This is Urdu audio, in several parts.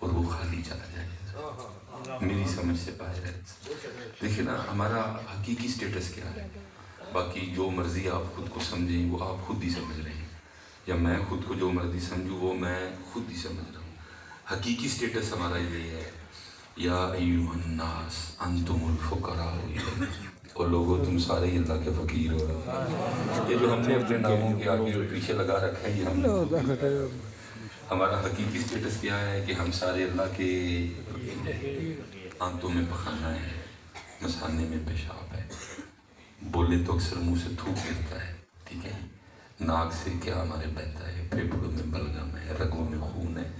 اور وہ خالی چلا جائے گا، میری سمجھ سے باہر ہے۔ دیکھیں نا ہمارا حقیقی سٹیٹس کیا ہے، باقی جو مرضی آپ خود کو سمجھیں وہ آپ خود ہی سمجھ رہے ہیں، یا میں خود کو جو مرضی سمجھوں وہ میں خود ہی سمجھ رہا ہوں۔ حقیقی سٹیٹس ہمارا یہ ہے، یا ایھا الناس انتم الفقراء الی اللہ، اور لوگوں تم سارے ہی اللہ کے فقیر ہو۔ یہ جو ہم نے اپنے ناموں کے آگے اور پیچھے لگا رکھا ہے، یہ ہم نے، ہمارا حقیقی سٹیٹس کیا ہے کہ ہم سارے اللہ کے فقیر ہیں۔ آنتوں میں پخانا ہے، مثانے میں پیشاب ہے، بولے تو اکثر منہ سے تھوک گرتا ہے، ٹھیک ہے، ناک سے کیا ہمارے بہتا ہے، پھیپھڑوں میں بلغم ہے، رگوں میں خون ہے،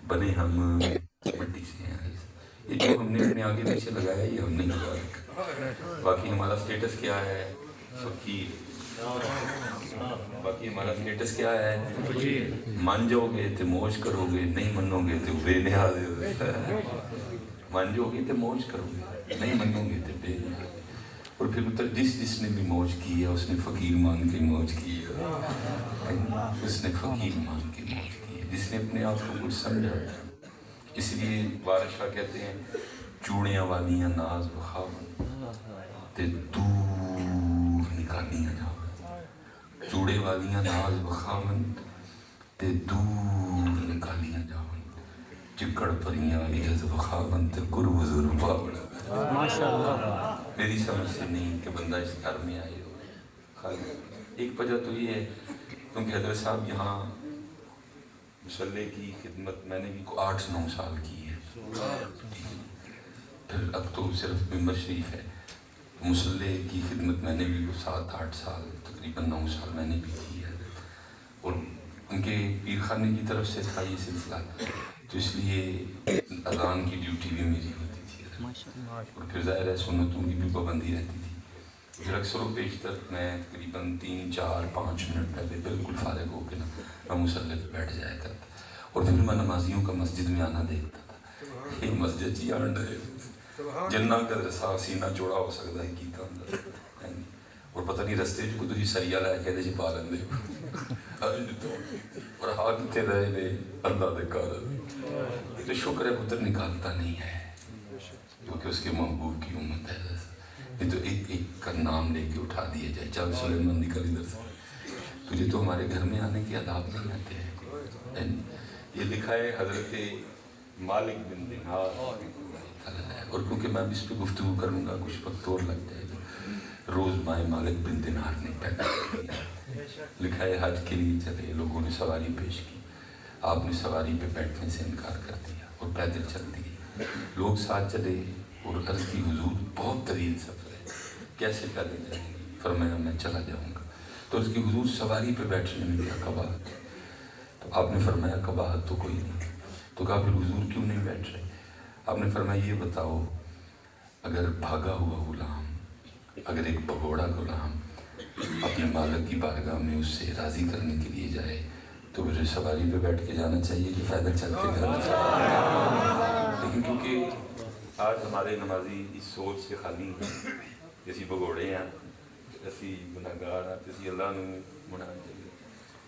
بنے ہم مٹی سے ہیں۔ یہ جو ہم نے اپنے آگے پیچھے لگایا ہے یہ ہم نے لگا رکھا۔ باقی ہمارا سٹیٹس کیا ہے؟ فقیر۔ باقی ہمارا سٹیٹس کیا ہے؟ مان جاؤ گے تو موج کرو گے، نہیں منو گے تو بے نیاز ہو۔ مان جاؤ گے تو موج کرو گے، نہیں منو گے تو بے نیاز۔ اور پھر جس نے بھی موج کی ہے اس نے فقیر مان کے موج کی ہے، اس نے فقیر مان کے موج کی ہے، جس نے اپنے آپ کو کچھ سمجھا۔ اس لیے وارث شاہ کہتے ہیں چوڑیاں والیاں ناز بخاون تے دور نکالیاں جاون، چوڑے والیاں ناز بخاون تے دور نکالیاں جاون، چکڑ پریاں عجز بخاون تے قرب حضور پاون۔ ماشاءاللہ۔ میری سمجھ سے نہیں کہ بندہ اس گھر میں آئے ہو خالی۔ ایک وجہ تو یہ ہے کیونکہ حضرت صاحب یہاں مصلے کی خدمت میں نے بھی 8-9 سال کی ہے، پھر اب تو صرف ممبر شریف ہے۔ مصلے کی خدمت میں نے بھی 7-8 سال، تقریباً 9 سال میں نے بھی کی ہے، اور ان کے پیر خانے کی طرف سے تھا یہ سلسلہ، تو اس لیے اذان کی ڈیوٹی بھی میری ہوتی تھی، اور پھر ظاہر ہے سنتوں کی بھی پابندی رہتی تھی۔ پھر اکثر و بیشتر میں تقریباً 3-4-5 منٹ پہلے بالکل فارغ ہو کے نا میں مصلے پہ بیٹھ جایا کرتا، اور پھر میں نمازیوں کا مسجد میں آنا دیکھتا تھا، یہ مسجد جی آن رہے جنہ کا رسا سینہ چوڑا ہو سکتا ہے کیتا اندر، اور پتہ نہیں رستے جو کوئی سریا لے کے جی پا لیں اور ہاتھ تے رہے نے اللہ دے کارن۔ یہ تو شکر ہے پتر نکالتا نہیں ہے کیونکہ اس کے محبوب کی امت ہے، یہ تو ایک ایک کا نام لے کے اٹھا دیا جائے، چل سلیمان نکل ادھر سے، تجھے تو ہمارے گھر میں آنے کے آداب نہیں آتے ہیں۔ یہ لکھا ہے حضرت مالک بن دینار، اور کیونکہ میں بھی اس پہ گفتگو کروں گا کچھ وقت اور لگ جائے گا، روز مائے مالک بن دینار نے پیدا کیا، لکھا ہے حج کے لیے چلے، لوگوں نے سواری پیش کی، آپ نے سواری پہ بیٹھنے سے انکار کر دیا اور پیدل چل دیے، لوگ ساتھ چلے اور عرض کی حضور بہت طویل سفر ہے، کیسے پیدل جائیں گے؟ فرمایا میں چلا جاؤں گا۔ تو اس کی حضور سواری پہ بیٹھنے میں کیا قباحت ہے؟ تو آپ نے فرمایا قباحت تو کوئی نہیں، تو کہا پھر حضور کیوں نہیں بیٹھ رہے؟ آپ نے فرمایا یہ بتاؤ، اگر بھاگا ہوا غلام، اگر ایک بھگوڑا غلام اپنے مالک کی بارگاہ میں اس سے راضی کرنے کے لیے جائے تو مجھے سواری پہ بیٹھ کے جانا چاہیے کہ پیدل چل کے جانا چاہیے؟ لیکن کیونکہ آج ہمارے نمازی اس سوچ سے خالی ہیں کہ اسی بھگوڑے ہیں، اسی گناہگار ہیں، اسی اللہ نے منانا چاہیے۔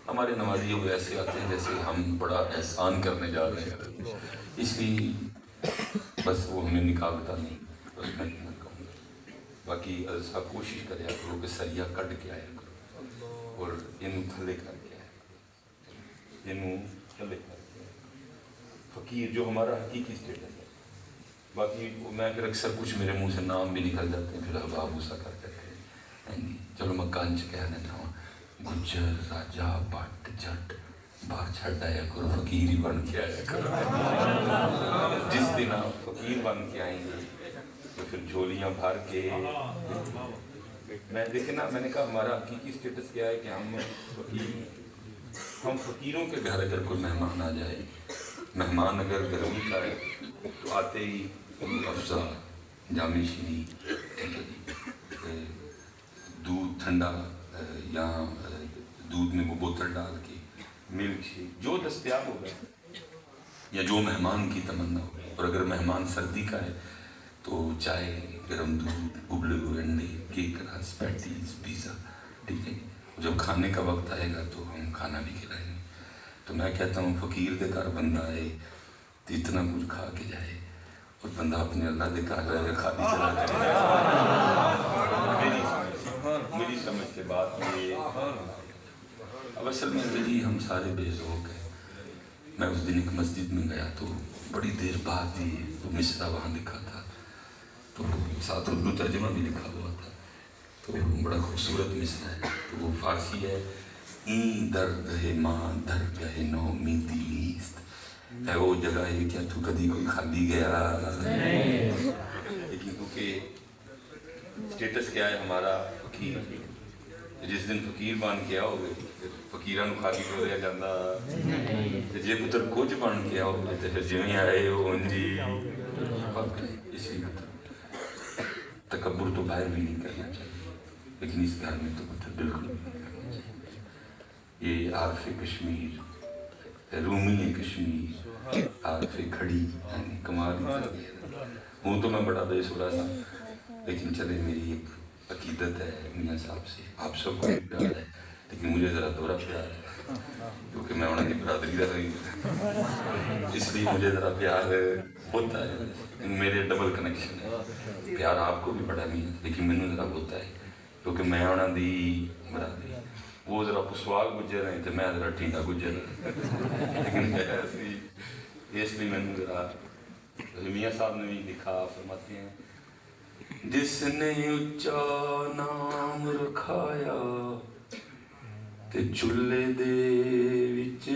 ہمارے نمازی وہ ایسے آتے ہیں جیسے ہم بڑا احسان کرنے جا رہے ہیں، اس لیے بس وہ ہمیں نکالتا نہیں، بس میں اتنا کہوں گا۔ باقی صاحب کوشش کریا کرو کہ سریا کٹ کے آیا کرو اور انہوں تھلے کر کے آیا کرو، انہوں تھلے کر کے آیا کرو، فقیر جو ہمارا حقیقی سٹیٹس ہے۔ باقی میں پھر اکثر کچھ میرے منہ سے نام بھی نکل جاتے ہیں، پھر احباب اسا کر کے چلو میں کنچ کہہ دیتا ہوں، گجر راجا بٹ جٹ باہر چھڑ آیا کرو، فقیر ہی بن کے آیا کرو۔ جس دن آپ فقیر بن کے آئیں گے تو پھر جھولیاں بھر کے، میں دیکھیں نا میں نے کہا ہمارا حقیقی سٹیٹس کیا ہے کہ ہم فقیر ہیں۔ ہم فقیروں کے گھر اگر کوئی مہمان آ جائے، مہمان اگر گرمی کا ہے تو آتے ہی افزا جامع شیریں، دودھ ٹھنڈا یا دودھ میں وہ بوتل ڈال کے ملک شیک جو دستیاب ہوگا یا جو مہمان کی تمنا ہوگی، اور اگر مہمان سردی کا ہے تو چائے، گرم دودھ، ابلے ہوئے انڈے، کیک رس، پیٹیز، پیزا، ٹھیک ہے۔ جب کھانے کا وقت آئے گا تو ہم کھانا بھی کھلائیں گے۔ تو میں کہتا ہوں فقیر دے گھر بندہ آئے تو اتنا کچھ کھا کے جائے اور بندہ اپنے اللہ دے کہا رہے خالی چلا جائے. میری سمجھ کے بات یہ اب اصل میں جی ہم سارے بے ذوق ہیں. میں اس دن ایک مسجد میں گیا تو بڑی دیر بعد ہی وہ مصرع وہاں لکھا تھا تو ساتھ اردو ترجمہ بھی لکھا ہوا تھا تو بڑا خوبصورت مصرع ہے. تو وہ فارسی ہے این درد ہے ماں درگاہ نومیدی نیست. ہے وہ جگہ ہے کیا تو کدی کوئی خالی گیا لیکن کیونکہ اسٹیٹس کیا ہے ہمارا فقیر جس دن فقیر بن کے آؤ گے فقیراں نوں خالی ہو رہا جاندہ جے پتر کچھ بن کے آؤ گے تو پھر جویں آئے ہو جی اسی مطلب تکبر تو باہر بھی نہیں کرنا چاہیے لیکن اس گھر میں تو پتر بالکل نہیں کرنا چاہیے. یہ عارف کشمیر رومی کشمیر عارف کھڑی یعنی کمال ہوں تو میں بڑا بے سرا تھا لیکن چلے میری ایک عقیدت ہے میاں صاحب سے آپ سب کو بھی پیار ہے لیکن مجھے ذرا تھوڑا پیار ہے کیونکہ میں انہوں کی برادری کا نہیں اس لیے مجھے ذرا پیار ہوتا ہے. میرے ڈبل کنیکشن ہے پیار آپ کو بھی بڑا نہیں ہے لیکن مینوں ذرا ہوتا ہے کیونکہ میں انہوں دی برادری وہ ذرا پسواگ گجر ہیں تو میں ذرا ٹھیکا گجر لیکن اس لیے میں ذرا میاں صاحب نے بھی لکھا فرماتے ہیں جس نے اچا نام رکھایا تے چولہے دے وچ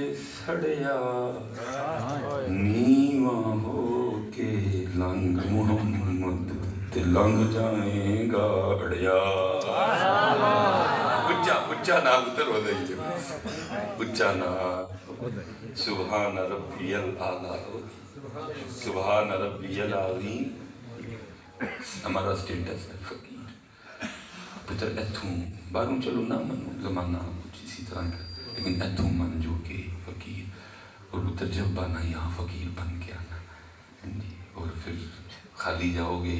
سڑیا نیواں ہو کے لنگ محمد تے لنگ جائیں گا اڑیا. اچا نام اتر ہو گئی اچا نام سبحان ربی الاعلیٰ سبحان ربی العظیم. ہمارا سٹیٹس ہے فقیر پتر ایتھوں باہروں چلو نہ منو زمانہ کچھ اسی طرح کا لیکن ایتھوں من جو کہ فقیر اور پتر جب بانا یہاں فقیر بن کے آنا اور پھر خالی جاؤ گے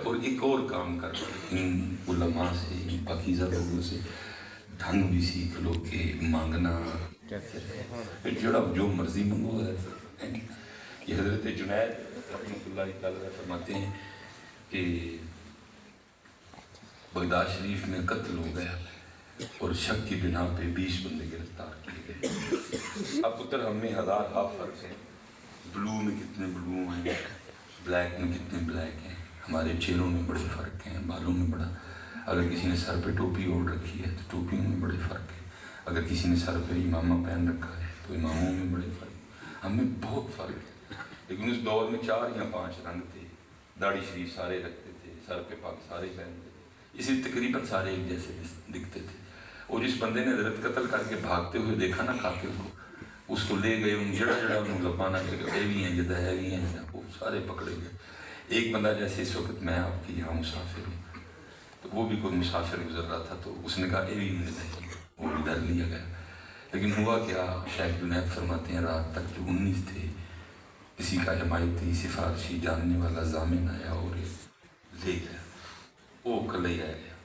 اور ایک اور کام کر ان علماء سے ان پاکیزہ لوگوں سے ڈھنگ بھی سیکھ لو کہ مانگنا جڑا جو مرضی منگو ہے. یہ حضرت جنید رحمۃ اللہ تعالیٰ فرماتے ہیں کہ بغداد شریف میں قتل ہو گیا اور شک کی بنا پہ 20 بندے گرفتار کیے گئے. اب پتر ہم میں ہزار فرق ہیں بلو میں کتنے بلو ہیں بلیک میں کتنے بلیک ہیں ہمارے چہروں میں بڑے فرق ہیں بالوں میں بڑا اگر کسی نے سر پہ ٹوپی اوڑھ رکھی ہے تو ٹوپیوں میں بڑے فرق ہیں اگر کسی نے سر پہ امامہ پہن رکھا ہے تو اماموں میں بڑے فرق ہم میں بہت فرق ہے. لیکن اس دور میں 4 یا 5 رنگ تھے داڑھی شریف سارے رکھتے تھے سر پہ پاک سارے پہنتے تھے اسی تقریباً سارے ایک جیسے دکھتے تھے. اور جس بندے نے حضرت قتل کر کے بھاگتے ہوئے دیکھا نا قاتل کو اس کو لے گئے جڑا انہوں لبانا کہ اے بھی ہیں جدہ ہے بھی ہیں وہ سارے پکڑے گئے. ایک بندہ جیسے اس وقت میں آپ کی یہاں مسافر ہوں تو وہ بھی کوئی مسافر گزر رہا تھا تو اس نے کہا اے بھی مجھے نہیں وہ بھی ڈر لیا گیا. لیکن ہوا کیا شیخ جنید فرماتے ہیں رات تک جو 19 تھے کسی کا حمایتی سفارشی جاننے والا ضامن آیا اور لے گیا وہ کلے ہی رہ گیا.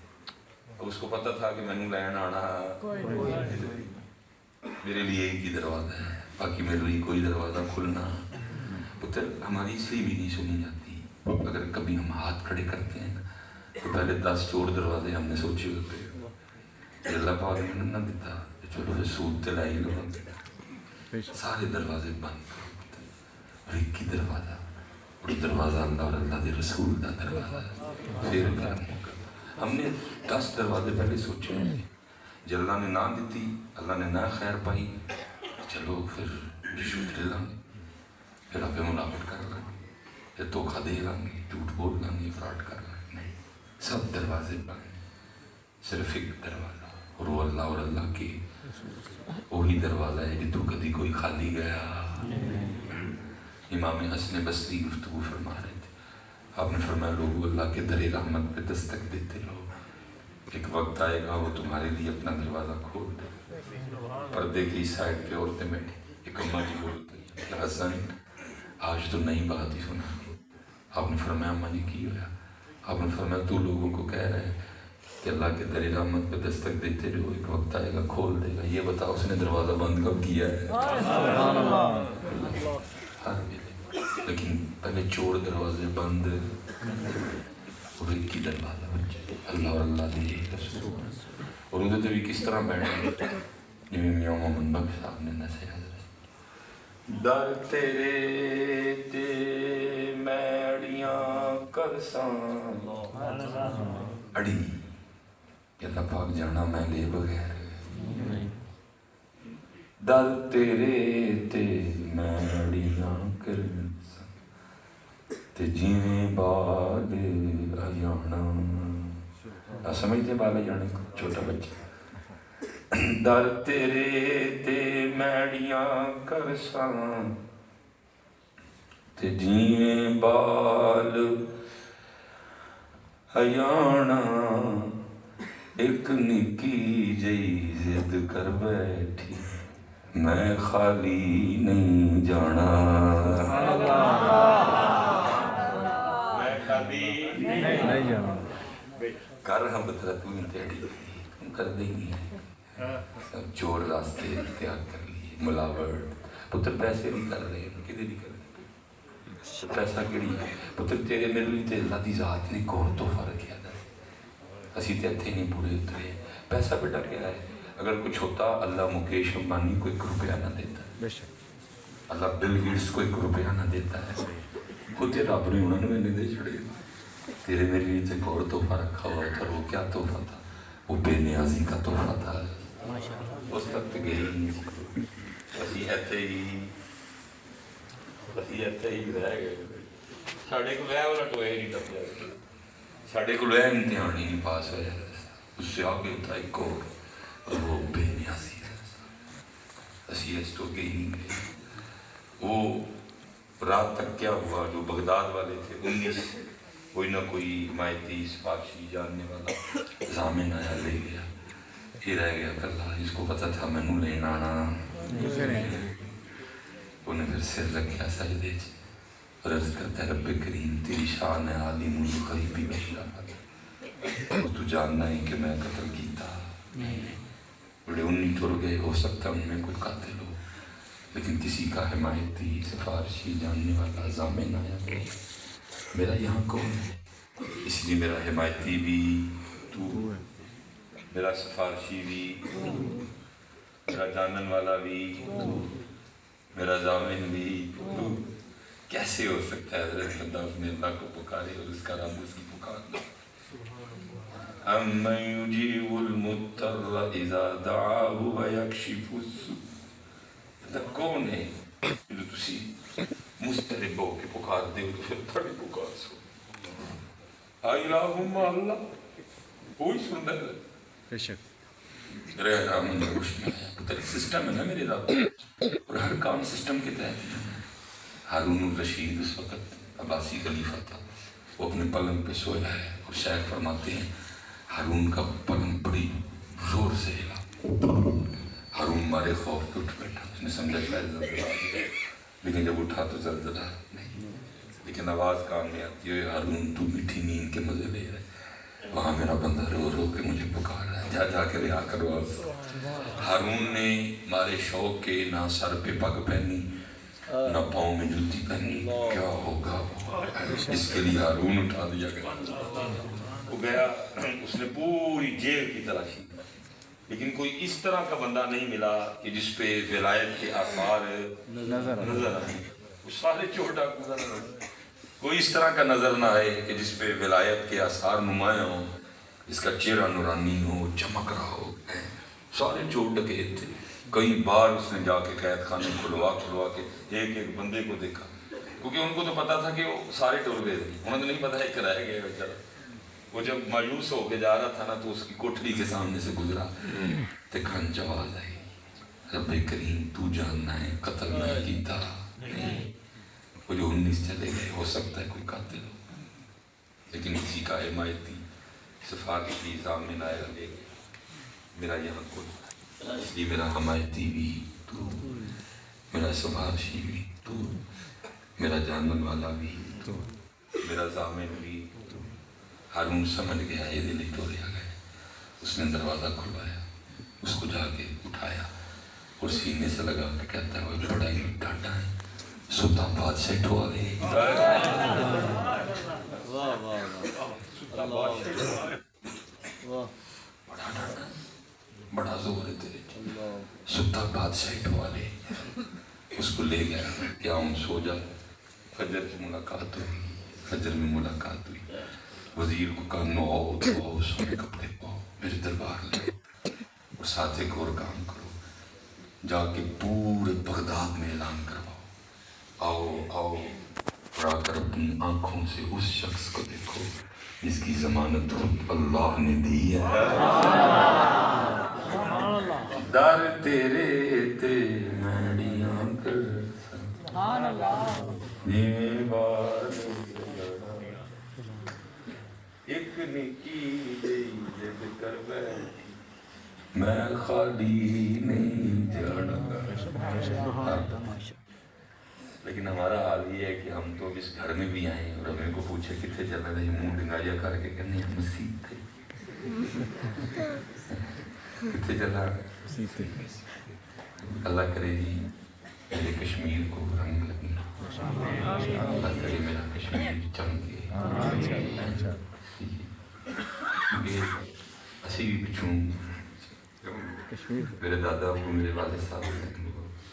اس کو پتہ تھا کہ میں نے لین آنا میرے لیے ایک ہی دروازہ ہے باقی میرے لیے کوئی دروازہ کھلنا. پتر ہماری اس لیے بھی نہیں سنی جاتی اگر کبھی ہم ہاتھ کھڑے کرتے ہیں تو پہلے 10 چور دروازے ہم نے سوچے ہوتے اللہ پاک نے نہ دیتا چلو پھر سود دلائی لو سارے دروازے بند ایک ہی دروازہ اور دروازہ اللہ اور اللہ کے رسول کا دروازہ پھر ہم نے 10 دروازے پہلے سوچے ہیں جب اللہ نے نہ دیتی اللہ نے نہ خیر پائی چلو پھر رشوت لے لیں گے پھر آپ ملاقات کر لیں گے پھر دھوکہ دے لیں گے جھوٹ بول لیں گے فراڈ کر لیں گے نہیں سب دروازے بند صرف ایک دروازہ اور وہ اللہ اور اللہ کی وہی دروازہ ہے جتوں کدی کوئی خالی گیا. امام حسن بصری گفتگو فرما رہے تھے آپ نے فرمایا لوگوں اللہ کے در رحمت پہ دستک دیتے رہو ایک وقت آئے گا وہ تمہارے لیے اپنا دروازہ کھول دے. پردے کی سائڈ پہ عورتیں بیٹھی ایک اماں جی بولتے ہیں حسن آج تو نئی بات ہی سنا دی. آپ نے فرمایا اماں جی کی ہوا؟ آپ نے فرمایا تو لوگوں کو کہہ رہے ہیں کہ اللہ کے در رحمت پہ دستک دیتے رہو ایک وقت آئے گا کھول دے گا. یہ بتا اس نے دروازہ بند کب کیا ہے؟ ہر ویلے لیکن پہلے چور دروازے بند اور ایک ہی دروازہ بچے اللہ اور اللہ دے رسول اور ادھر بھی کس طرح بیٹھے جی میاں محمد بخش صاحب نے نصیحت در تیرے تے میڑیاں کرساں اڑی کہ اللہ پاک جانا میں لے بغیر در تیرے تے میڑیاں کرساں تے جیویں بال اجانا سمجھتے بال اجانے کو چھوٹا بچہ در تیرے تے میڑیاں کرساں تے جیویں بال اجانا ایک نکی جئی ضد کر بیٹھی میں خالی نہیں جانا میں خالی نہیں جانا کر ہم بترا تو انتہائی کر دیں گے چور راستے اختیار کر لیے ملاوٹ پتر پیسے نہیں کر رہے کدے نہیں کر رہے پیسہ کیڑی پتر تیرے میرے لیے تے اللہ دی ذات نے کون تحفہ رکھیا دا اسی تے اتھے نہیں پورے اترے پیسہ بیٹا کیا ہے اگر کچھ ہوتا اللہ مکیش امبانی کو 1 روپیہ نہ دیتا اللہ بل گیٹس کو 1 روپیہ نہ دیتا ہے ہوتے رب نے انہوں نے میں دے چھڑے تیرے میرے لیے تے اور تحفہ رکھا ہوا تھا وہ کیا تحفہ تھا وہ بے نیازی کا تحفہ تھا اس وقت گئی اسی ایتھے ہی رہ گئے ساڑھے کو لیا والا ٹوئے نہیں ٹپیا ساڑھے کو لیا امتحان ہی نہیں پاس ہوا اس سے آگے تھا ایک اور وہ بے نیازی اسی اس تو گئی نہیں گئے وہ رات تک کیا ہوا جو بغداد والے تھے 19 کوئی نہ کوئی حمایتی سفارشی جاننے والا ضامن آیا لے گیا یہ رہ گیا کلا جس کو پتا تھا میں نو لینا آنا انہیں پھر سر رکھیا سجدے اور عرض کرتا ہے رب کریم تیری شان ہے عالم الغیبی والشہادہ اور تو جاننا ہے کہ میں قتل کیتا بڑے 19 ٹر گئے ہو سکتا ان میں کوئی قاتل ہو لیکن کسی کا حمایتی سفارشی جاننے والا ضامن آیا میرا یہاں کون ہے اس لیے میرا حمایتی بھی تو میرا سفارشی بھی میرا جانن والا بھی میرا ضامن بھی تو کیسے ہو سکتا ہے حضرت بندہ اس نے اللہ کو پکارے اور اس کا رب اس کی پکار اَمَّنْ يُجِيبُ الْمُضْطَرَّ إِذَا دَعَاهُ وَيَكْشِفُ السُّوءَ کون ہے جو تسی مسترب ہو کے پکار دے تو پھر تھوڑی پکار سو الہم اللہ کوئی سن رہا ہے بے شک رہ رہا من روشنی ہے پتہ سسٹم ہے نا میرے رب اور ہر کام سسٹم کے تحت ہے ہارون الرشید اس وقت عباسی خلیفہ تھا وہ اپنے پلنگ پہ سویا ہے اور شاعر فرماتے ہیں ہارون کا پلنگ بڑی زور سے ہلا ہارون مارے خوف پہ اٹھ بیٹھا اس نے سمجھا شاید زلزلہ لیکن جب اٹھا تو زلزلہ نہیں لیکن آواز کام میں آتی ہے ہارون تو میٹھی نیند کے مزے لے رہے وہاں میرا بندہ رو رو کے مجھے پکار رہا ہے جا جا کے رہا کرو ہارون نے مارے شوق کے نہ سر پہ پگ پہنی نہ پاؤں میں جوتی پہنی کیا ہوگا اس کے لیے ہارون اٹھا دیا گیا وہ گیا اس نے پوری جیل کی تلاشی لیکن کوئی اس طرح کا بندہ نہیں ملا کہ جس پہ ولایت کے آثار نظر آئے وہ سارے چوٹا کوئی اس طرح کا نظر نہ آئے کہ جس پہ ولایت کے آثار نمایاں ہوں اس کا چہرہ نورانی ہو چمک رہا ہو سارے چور ڈکیت تھے کئی بار اس نے جا کے قید خانے کھلوا کے ایک ایک بندے کو دیکھا کیونکہ ان کو تو پتا تھا کہ وہ سارے ٹر گئے تھے انہیں تو نہیں پتا ایک رہ گیا بیچارہ وہ جب مایوس ہو کے جا رہا تھا نا تو اس کی کوٹھری کے سامنے سے گزرا تے کھنچ آواز آئی رب کریم تو جاننا ہے قتل نہیں کیتا وہ جو 19 چلے گئے ہو سکتا ہے کوئی قاتل ہو لیکن کسی کا حمایتی سفارشی ضامن آیا لے گئے میرا یہاں کوئی اس لیے میرا حمایتی بھی تو میرا سفارشی بھی تو میرا جانن والا بھی تو میرا ضامن بھی تو ہارون سمجھ گیا یہ دل ٹورے آ گئے اس نے دروازہ کھلوایا اس کو جا کے اٹھایا اور سینے سے لگا کے کہتا ہے وہ بڑا ہی ڈاٹا ہے سلطان بادشاہ ٹھوالے بڑا زور ہے تیرے سلطان بادشاہ ٹھوالے اس کو لے گیا کیا ہوں سو جا فجر کی ملاقات ہوئی فجر میں ملاقات ہوئی وزیر کو کہا نو آؤ تو آؤ سونے کپڑے پاؤ میرے دربار لے اور ساتھ ایک اور کام کرو جا کے پورے بغداد میں اعلان کرواؤ آؤ آؤ اور آ کر اپنی آنکھوں سے اس شخص کو دیکھو جس کی ضمانت خود اللہ نے دی ہے در تیرے تے میڑیاں کر سبحان اللہ جیویں بار ایک نکی جئی جد کر بیٹھی میں خالی نہیں جانا لیکن ہمارا حال یہ ہے کہ ہم تو اس گھر میں بھی آئے اور ہمیں کو پوچھے کتنے چلا رہے منہ ڈنگایا کر کے کہنے ہم مسیح تھے کتنے چلا اللہ کرے جی میرے کشمیر کو رنگ لگے اللہ کرے میرا کشمیر چمکے اسی بھی پچھوں میرے دادا ابو میرے والد صاحب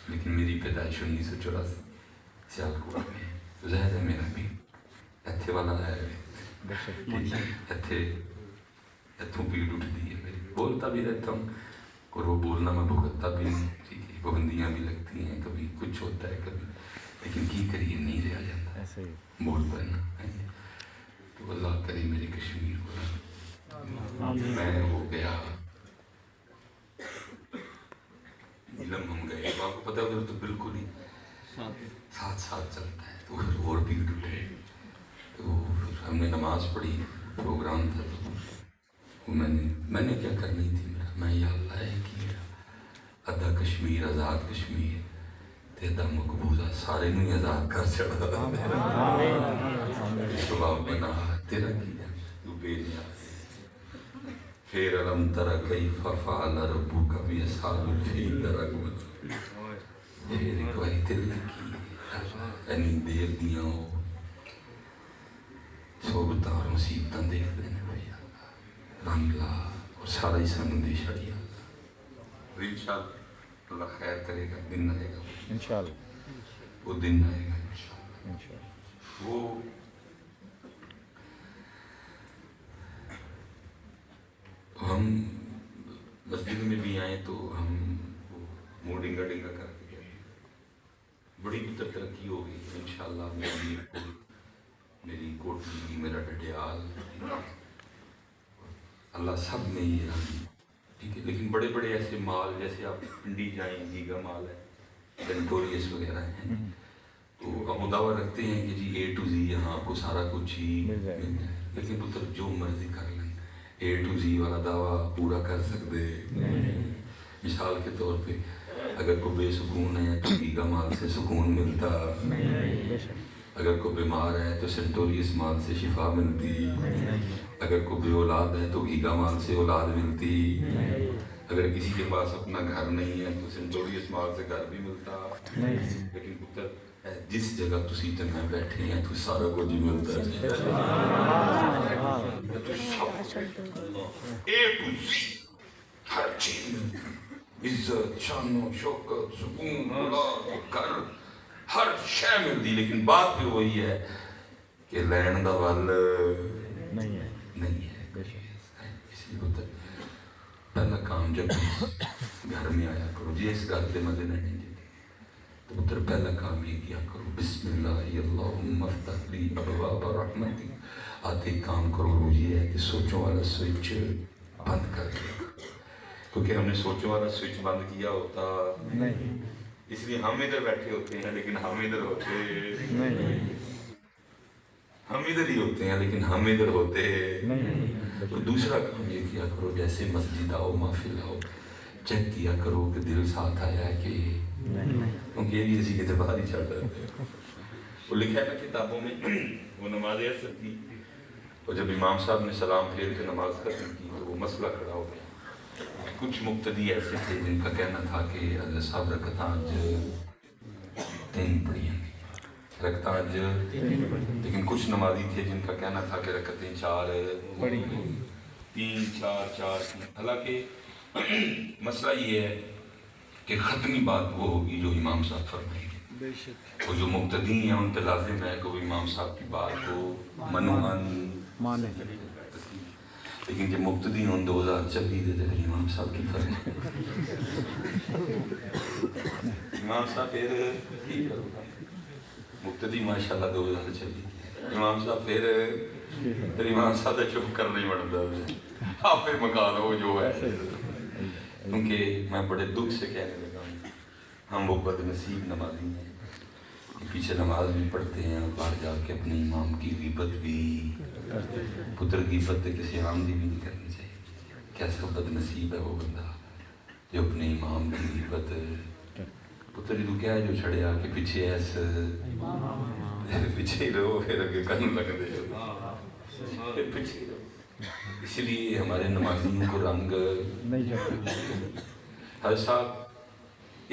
لیکن میری پیدائش 1984 سیالکوٹ میں ظاہر ہے میرا بھی اتھے والا ہے اتھوں پیڑ اٹھتی ہے میری بولتا بھی رہتا ہوں اور وہ بولنا میں بھگتتا بھی نہیں ٹھیک ہے پابندیاں بھی لگتی ہیں کبھی کچھ ہوتا ہے کبھی لیکن کی کریے نہیں رہا جاتا بول پڑنا تو اللہ کرے میری کشمیر کو میں ہو گیا علم ہم گئے آپ کو پتا ادھر تو بالکل ہی ساتھ ساتھ چلتا ہے تو پھر اور بھی اٹھے تو ہم نے نماز پڑھی پروگرام تھا تو میں نے کیا کرنی تھی میرا میں یا اللہ ہے کہ میرا ادھا کشمیر آزاد کشمیر تے ادھا مقبوضہ سارے نوں آزاد کر چڑھا شباب بنا تیرا کیا تو بے نیاز پھر علم ترا کیف فعل ربک باصحاب الفیل درگم پھر ایک باری دل لگی یعنی دیر دیاں صحبتاں اور مصیبتاں دیکھ دینے بھائی رنگ لا اور سارا ہی سانوں دے چھڑیا انشاءاللہ اللہ خیر کرے گا دن آئے گا انشاءاللہ وہ دن آئے گا انشاءاللہ وہ ہم مسجد میں بھی آئیں تو ہم منہ ڈنگا ڈنگا کر کے گئے بڑی ترقی ہو گئی انشاءاللہ میری کوٹھی میرا ڈڈیال اللہ سب میں یہ رہا ٹھیک ہے لیکن بڑے بڑے ایسے مال جیسے آپ پنڈی جائیں گیگا مال ہے سینٹوریس وغیرہ ہیں تو اب وہ دعویٰ رکھتے ہیں کہ جی A to Z یہاں آپ کو سارا کچھ ہی مل جائے لیکن پتر جو مرضی کر لیں A to Z والا دعویٰ پورا کر سکتے مثال کے طور پہ اگر کوئی بے سکون ہے تو گیگا مال سے سکون ملتا اگر کوئی بیمار ہے تو سینٹوریس مال سے شفا ملتی اگر کوئی بے اولاد ہے تو گیگا مال سے اولاد ملتی اگر کسی کے پاس اپنا گھر نہیں ہے تو سینٹوریس مال سے گھر بھی ملتا لیکن پتر جس جگہ تسی تنہا بیٹھے ہیں تو سارا کچھ ہی ملتا ہے ہر چیز عزت شان و شوکت سکون اولاد گھر ہر شے ملتی لیکن بات بھی وہی ہے کہ لین دا ول نہیں ہے اس لیے پتر پہلا کام جب گھر میں آیا کرو جی اس گھر کے مزے نہیں جی تو پتر پہلا کام یہ کیا کرو بسم اللہ اللہم افتح لی ابواب رحمتک آتے کام کرو وہ یہ ہے کہ سوچوں والا سوئچ بند کر دیا کیونکہ ہم نے سوچوں والا سوئچ بند کیا ہوتا نہیں اس لیے ہم ادھر بیٹھے ہوتے ہیں لیکن ہم ادھر ہوتے نہیں ہم ادھر ہی ہوتے ہیں لیکن ہم ادھر ہوتے نہیں تو دوسرا کام یہ کیا کرو جیسے مسجد آؤ محفل آؤ چیک کیا کرو کہ دل ساتھ آیا ہے کہ کیونکہ یہ بھی اسی کے باہر ہی چل رہے تھے وہ لکھا ہے نا کتابوں میں وہ نماز اثر کی اور جب امام صاحب نے سلام پھیر کے نماز ختم کی تو وہ مسئلہ کھڑا ہو گیا کچھ مقتدی ایسے تھے جن کا کہنا تھا کہ حضرت صاحب رکعتاں 3 پڑھی ہیں رکعتیں لیکن کچھ نمازی تھے جن کا کہنا تھا کہ رکعتیں 4 3 4 4 3. حالانکہ مسئلہ یہ ہے کہ ختمی بات وہ ہوگی جو امام صاحب فرمائیں گے. وہ جو مقتدی ہیں ان پہ لازم ہے کہ وہ امام صاحب کی بات کو منوان مانے. لیکن جب مقتدی ہوں 2026 دے امام صاحب کی فرمائیں امام صاحب پھر مقتدی ماشاءاللہ 2026 امام صاحب پھر امام صاحب چپ کر نہیں بڑھتا آپ پہ مکان ہو جو ہے. کیونکہ میں بڑے دکھ سے کہنے لگا ہوں ہم وہ بد نصیب نمازی ہیں کہ پیچھے نماز بھی پڑھتے ہیں اور باہر جا کے اپنے امام کی غیبت بھی پتر غیبت کسی عام دی بھی نہیں کرنی چاہیے. کیسا بد نصیب ہے وہ بندہ جو اپنے امام کی غیبت پتر تو کیا ہے جو چھڑے آ کے پیچھے ایس پیچھے رہو پھر اگے کن لگ دے پھر پیچھے رہو. اس لیے ہمارے نمازیوں کو رنگ ہر سال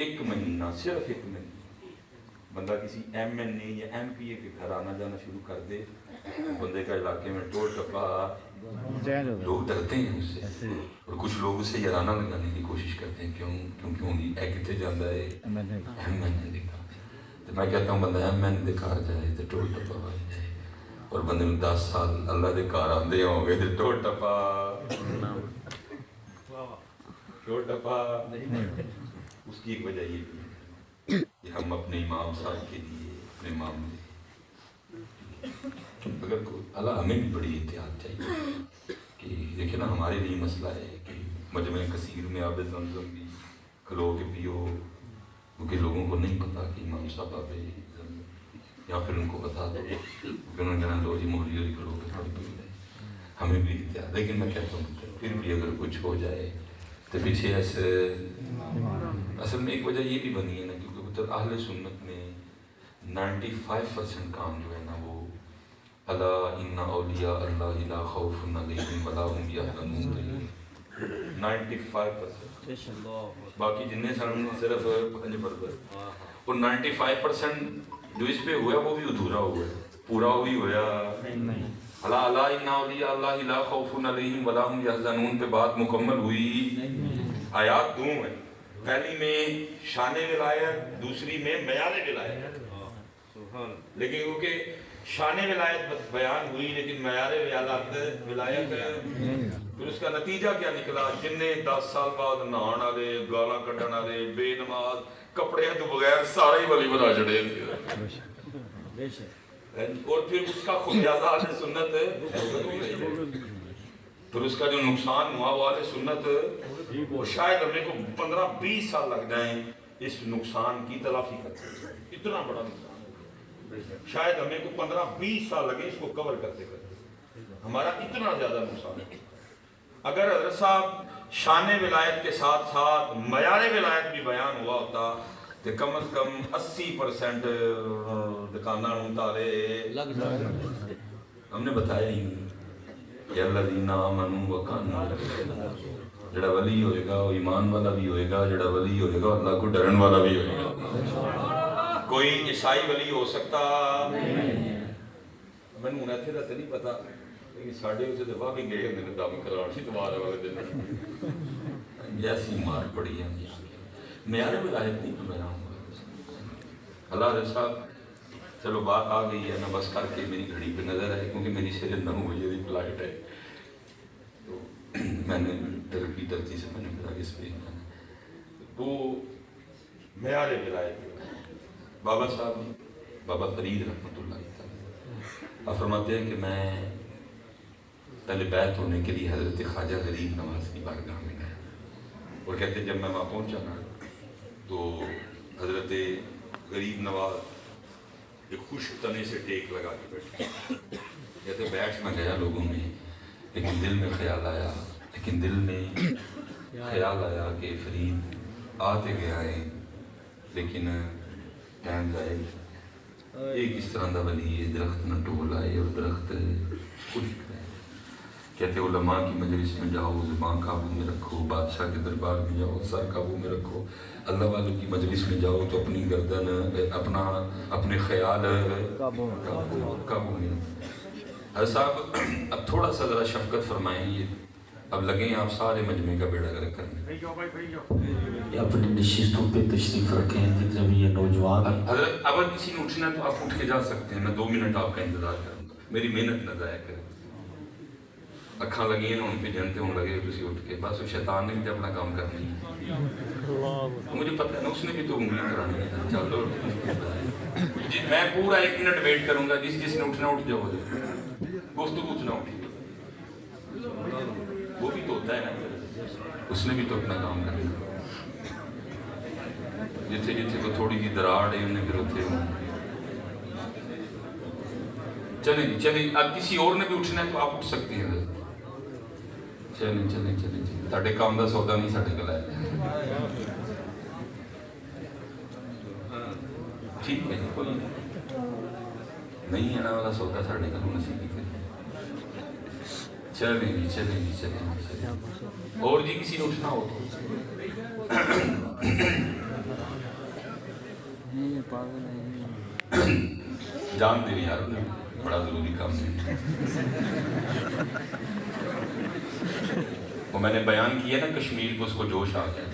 1 مہینہ صرف 1 مہینہ بندہ کسی ایم این اے یا ایم پی اے کے گھر آنا جانا شروع کر دے. بندے کا علاقے میں ٹول ٹپا لوگ ڈرتے ہیں اس سے اور کچھ لوگ اسے یارانہ لگانے کی کوشش کرتے ہیں کیوں اے کتنے جانا ہے ایم این اے دیکھا. تو میں کہتا ہوں بندہ ایم این اے دے گھر جائے تو ٹول ٹپا بن جائے اور بندے میں 10 سال اللہ دے گھر آتے ہوں گے تو ٹول ٹپا اس کی ایک وجہ یہ بھی ہے کہ ہم اپنے امام صاحب کے لیے اپنے امام اگر اللہ ہمیں بھی بڑی احتیاط چاہیے کہ دیکھیں نا ہمارے لیے مسئلہ ہے کہ مجمع کثیر میں آب زمزم بھی کھلو کے پیو کیونکہ لوگوں کو نہیں پتا کہ امام صاحب آب زمزم یا پھر ان کو بتا دو کہ انہوں نے کہنا لو جی موہری ہوئی کھلو کے تھوڑی پی لیں. ہمیں بھی احتیاط لیکن میں کہتا ہوں پھر بھی اگر کچھ ہو جائے تو پیچھے ایسے اصل میں ایک وجہ یہ بھی بنی ہے نا کیونکہ اہل سنت میں 95% کام جو ہے نا وہ اللہ ان اولیاء اللہ لا خوف علیہم ولا هم یحزنون 95%. باقی جنہیں سن صرف 5% اور 95% جو اس پہ ہوا وہ بھی ادھورا ہوا ہے پورا ہوئی ہوا نہیں. اللہ اللہ ان اولیاء اللہ لا خوف علیہم ولا هم یحزنون پہ بات مکمل ہوئی. آیات 2 ہیں پہلی میں شان ولایت دوسری میں معیار ولایت لیکن کیونکہ شان ولایت بیان ہوئی لیکن معیار ولایت پھر اس کا نتیجہ کیا نکلا جن نے 10 سال بعد نہان والے گالاں کڈن والے بے نماز کپڑے تو بغیر سارے ہی ولی بنا چڑے اور پھر اس کا خمیازہ اہل سنت پھر اس کا جو نقصان ہوا وہ اہل سنت شاید ہمیں کو 15-20 سال لگ جائیں اس نقصان کی تلافی کرتے اتنا بڑا نقصان شاید ہمیں کو 15-20 سال لگے اس کو کور کرتے ہمارا اتنا زیادہ نقصان ہے. اگر حضرت صاحب شان ولایت کے ساتھ ساتھ معیار ولایت بھی بیان ہوا ہوتا تو کم از کم 80% دکانوں تارے ہم نے بتایا ہی نہیں کہ الذین آمنوا وکانوا جڑا ولی ہوئے گا وہ ایمان والا بھی ہوئے گا جڑا ولی ہوئے گا اللہ کو ڈرن والا بھی ہوئے گا. کوئی عیسائی ولی ہو سکتا میں نے ایتھے دا تے نہیں پتا لیکن ساڈے وچ تے واقعی گئے ہوندے دم کران اتوار والے دن ایسی مار پڑی ہے معیار ولایت نہیں تو بیان ہوا. اللہ رضا صاحب چلو بات آ گئی ہے نا بس کر کے میری گھڑی پہ نظر ہے کیونکہ میری صرف 9 بجے کی فلائٹ ہے تو میں نے ترقی سے میں نے کہا اس پہ وہ معیار ولایت بابا صاحب بابا فرید رحمۃ اللہ تعالیٰ فرماتے ہیں کہ میں پہلے بیعت ہونے کے لیے حضرت خواجہ غریب نواز کی بارگاہ میں گیا اور کہتے ہیں جب میں وہاں پہنچا نا تو حضرت غریب نواز ایک خوش تنے سے ٹیک لگا کے بیٹھے کہتے بیٹھ میں گیا لوگوں میں لیکن دل میں خیال آیا کہ فرید آتے گیا ہے لیکن ٹائم جائے ایک اس طرح دا ولی ہے درخت نہ ٹول آئے اور درخت خشک ہے کہتے علماء کی مجلس میں جاؤ زبان قابو میں رکھو، بادشاہ کے دربار میں جاؤ سر قابو میں رکھو، اللہ والوں کی مجلس میں جاؤ تو اپنی گردن اپنے خیال قابو میں رکھو۔ حضرت صاحب اب تھوڑا سا ذرا شفقت فرمائیں، یہ اب لگیں آپ سارے مجمع کا بیڑا گرک کرنے۔ اپنی نشستوں پہ تشریف رکھیں جتنے بھی یہ نوجوان۔ حضرت اگر کسی نے اٹھنا ہے تو آپ اٹھ کے جا سکتے ہیں، میں 2 منٹ آپ کا انتظار کروں گا، میری محنت نہ ضائع کریں۔ اکھاں لگی ہیں ان پہ جنتے ہوں لگے تسی اٹھ کے، بس وہ شیطان نے بھی اپنا کام کرنا ہی ہے، مجھے پتہ ہے نا اس نے بھی تو انگلی کرانی ہے، چلو جی میں پورا 1 منٹ ویٹ کروں گا، جس نے اٹھنا اٹھ جاؤ، گفتگو نہ اٹھی، وہ بھی تو ہوتا ہے نا، اس نے بھی تو اپنا کام کرنا، جتھے جتھے کو تھوڑی جی دراڑ ہے انہیں پھر اتھے ہوں۔ چلیں جی چلیں، اب کسی اور نے بھی اٹھنا ہے تو آپ اٹھ سکتی ہیں، چلیں چلیں چلیں چلیں، تاڑے کام دا سودا نہیں ساڑے کل ہے، ٹھیک ہے کوئی نہیں ہے نا والا سودا ساڑے کل نصیب کی کریں۔ چلیں جی چلیں جی چلیں جی چلیں، اور جی کسی نے اٹھنا ہو تو جان دے یار، بڑا ضروری کام ہے، وہ میں نے بیان کیا نا کشمیر کو، اس کو جوش آ گیا،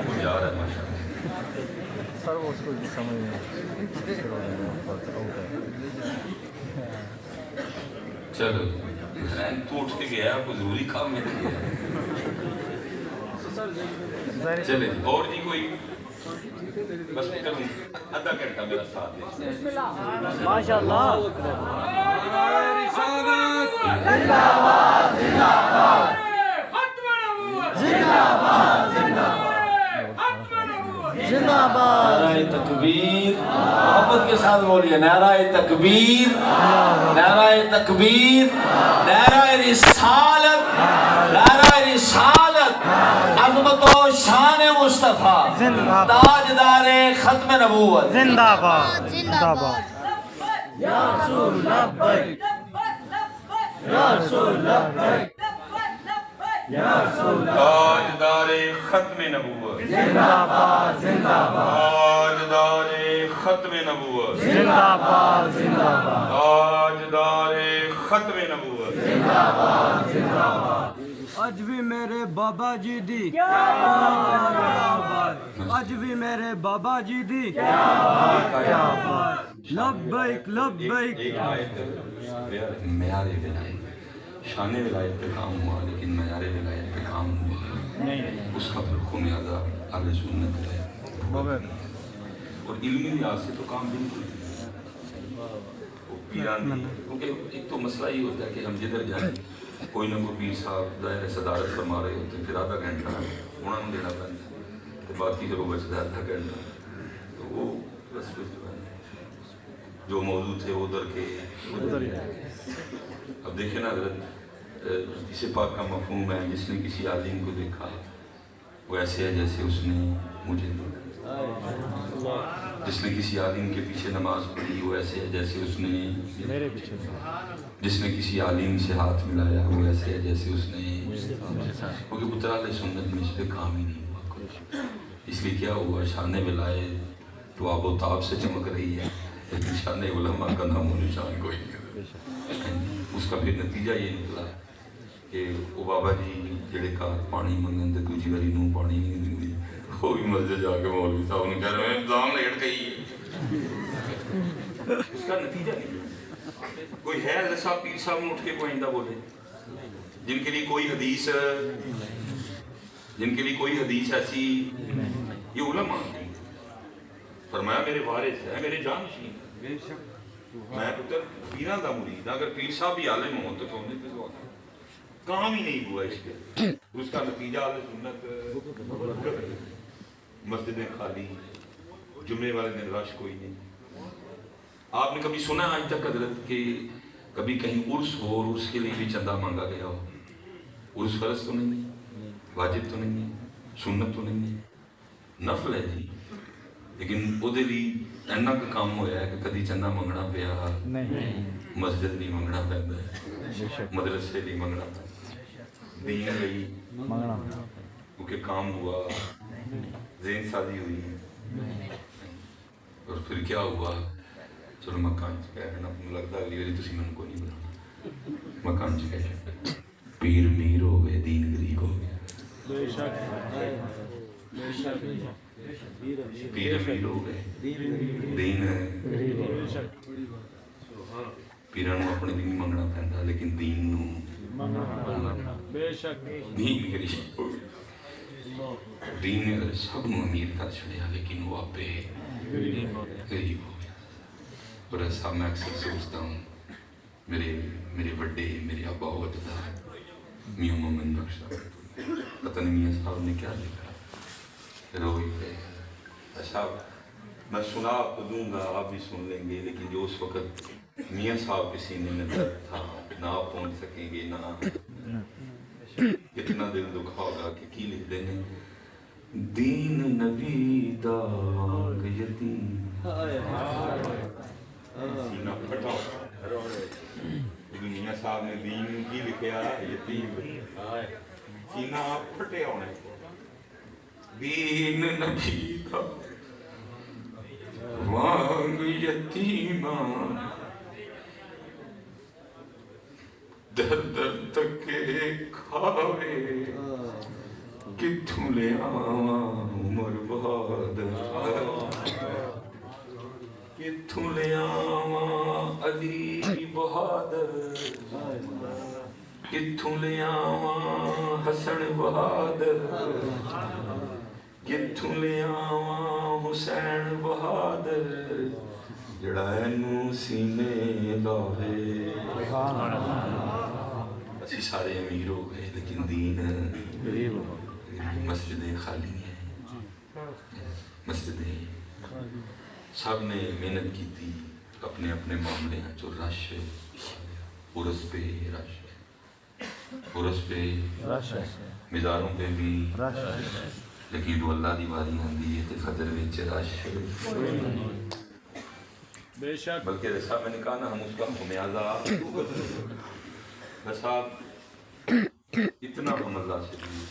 وہ جا رہا ہے ماشاءاللہ سر وہ اس کو سمجھ نہیں چلو تو اٹھ کے گیا، کوئی ضروری کام میں گیا، چلے اور جی کوئی بس کروں آدھا گھنٹہ میرا ساتھ دے ماشاءاللہ۔ نعرہ تکبیر، محبت کے ساتھ بولیے، نعرہ تکبیر، نعرہ تکبیر، نعرہ رسالت، نعرہ رسالت، عظمت و شان مصطفیٰ، تاجدار ختم نبوت، زندہ باد زندہ باد۔ یا رسول لبیک، یا رسول لبیک، یا رسول تاجدار ختم نبوت، زندہ باد زندہ باد، تاجدار ختم نبوت، زندہ باد زندہ باد، تاجدار ختم نبوت، زندہ باد زندہ باد۔ اج بھی میرے بابا جی دی، اج بھی میرے بابا جی دی، لبیک لبیک۔ معیار ولایت، شان ولایت پہ کام ہوا لیکن معیار ولایت پہ کام ہوا نہیں، اس کا پھر خمیازہ اہل سنت ہے، اور علمی لحاظ سے تو کام بالکل کیونکہ ایک تو مسئلہ یہ ہوتا ہے کہ ہم جدھر جائیں کوئی نہ کوئی پیر صاحب ظاہر صدارت فرما رہے ہوتے ہیں، پھر آدھا گھنٹہ انہوں نے دینا پڑتا ہے، تو باقی جو بچتا ہے آدھا گھنٹہ، تو وہ بس جو موضوع تھے وہ ادھر کے ادھر۔ اب دیکھیں نا حضرت، اسے پاک کا مفہوم ہے، جس نے کسی عالم کو دیکھا وہ ایسے ہے جیسے اس نے مجھے دیکھا، جس نے کسی عالم کے پیچھے نماز پڑھی وہ ایسے ہے جیسے اس نے میرے پیچھے، جس نے کسی عالم سے ہاتھ ملایا وہ ایسے ہے جیسے اس نے، کیونکہ پترا علیہ سنت میں اس پہ کام ہی نہیں ہوا، اس لیے کیا ہوا، شان ولایت تو آب و تاب سے چمک رہی ہے لیکن شان علماء کا نام و نشان کوئی نہیں، اس کا پھر نتیجہ یہ نکلا کہ وہ بابا جی جڑے کار پانی منگن تے دوجی باری نوں پانی نہیں دیندے، وہ بھی مسجد جا کے مولوی صاحب نے کہہ رہے ہیں انتظام لیٹ گئی ہے، اس کا نتیجہ نہیں۔ کوئی ہے حضرت صاحب پیر صاحب نے اٹھ کے کوئی آئندہ بولے جن کے لیے کوئی حدیث ایسی، یہ علماء ہیں، فرمایا میرے وارث ہے، میرے جانشین، میں پتر پیران دا مرید، اگر پیر صاحب بھی عالم ہوں تو سونے پہ سوال کام ہی نہیں ہوا اس کے، اس کا نتیجہ اہل سنت مسجدیں خالی، جمعے والے دن رش کوئی نہیں۔ آپ نے کبھی سنا آج تک حضرت کہ کبھی کہیں عرس ہو اور عرس کے لیے بھی چندہ مانگا گیا ہو؟ عرس فرض تو نہیں ہے، واجب تو نہیں ہے، سنت تو نہیں ہے، نفل ہے جی، لیکن وہ لیے اینا کا کام ہوا ہے کہ کدی چندہ منگنا پیا نہیں، مسجد نہیں منگنا پہنتا ہے، مدرسے نہیں منگنا پہنتا ہے، دین گئی کیونکہ کام ہوا، ذہن سازی ہوئی، اور پھر کیا ہوا، چلو مکان چ گئے نا، لگتا اگلی باری تھی مجھے کو نہیں بلانا، مکان چ گئے، پیر میر ہو گئے، دین غریب ہو گیا، پیر امیر ہو گئے، دین پیروں اپنے بھی نہیں منگنا پہنتا، لیکن دین نو دین غریب ہو گیا، دین نے سب نو امیر کر چھڑیا، لیکن وہ آپ غریب ہو گیا۔ اور ایسا میں اکثر سوچتا ہوں، میرے بڑے، میرے ابا و اجداد، میاں محمد بخش صاحب، پتہ نہیں میاں صاحب نے کیا لکھا، روئی پہ ایسا میں سنا آپ کو دوں گا، آپ بھی سن لیں گے، لیکن جو اس وقت میاں صاحب کے سینے میں درد تھا، نہ آپ پہنچ سکیں گے، نہ کتنا دل دکھا ہوگا کہ کی لکھ دینے، دین نبی دا وانگ یتیم، سینہ پھٹا میاں صاحب نے دین کی لکھیا، یتیم سینہ پھٹے ہونے، دین نبی دا وانگ یتیمان، در در تکے کھاوے، کتھوں لے آواں عمر بہادر، کتھوں لے آواں علی بہادر، کتھوں لے آواں حسن بہادر، کتھوں لے آواں حسین بہادر، جڑا اینو سینے لاوے۔ اسی سارے امیر ہو گئے، لیکن دین مسجدیں خالی ہیں، مسجدیں سب نے محنت کی تھی، اپنے اپنے معاملے ہیں، جو رش عرس پہ رش، عرس پہ مزاروں پہ بھی، لیکن جو اللہ دی باری آندی ہے تے فجر وچ رش، بلکہ صاحب میں نے کہا نا، ہم اس کا خمیازہ صاحب اتنا ہم اللہ سے دور،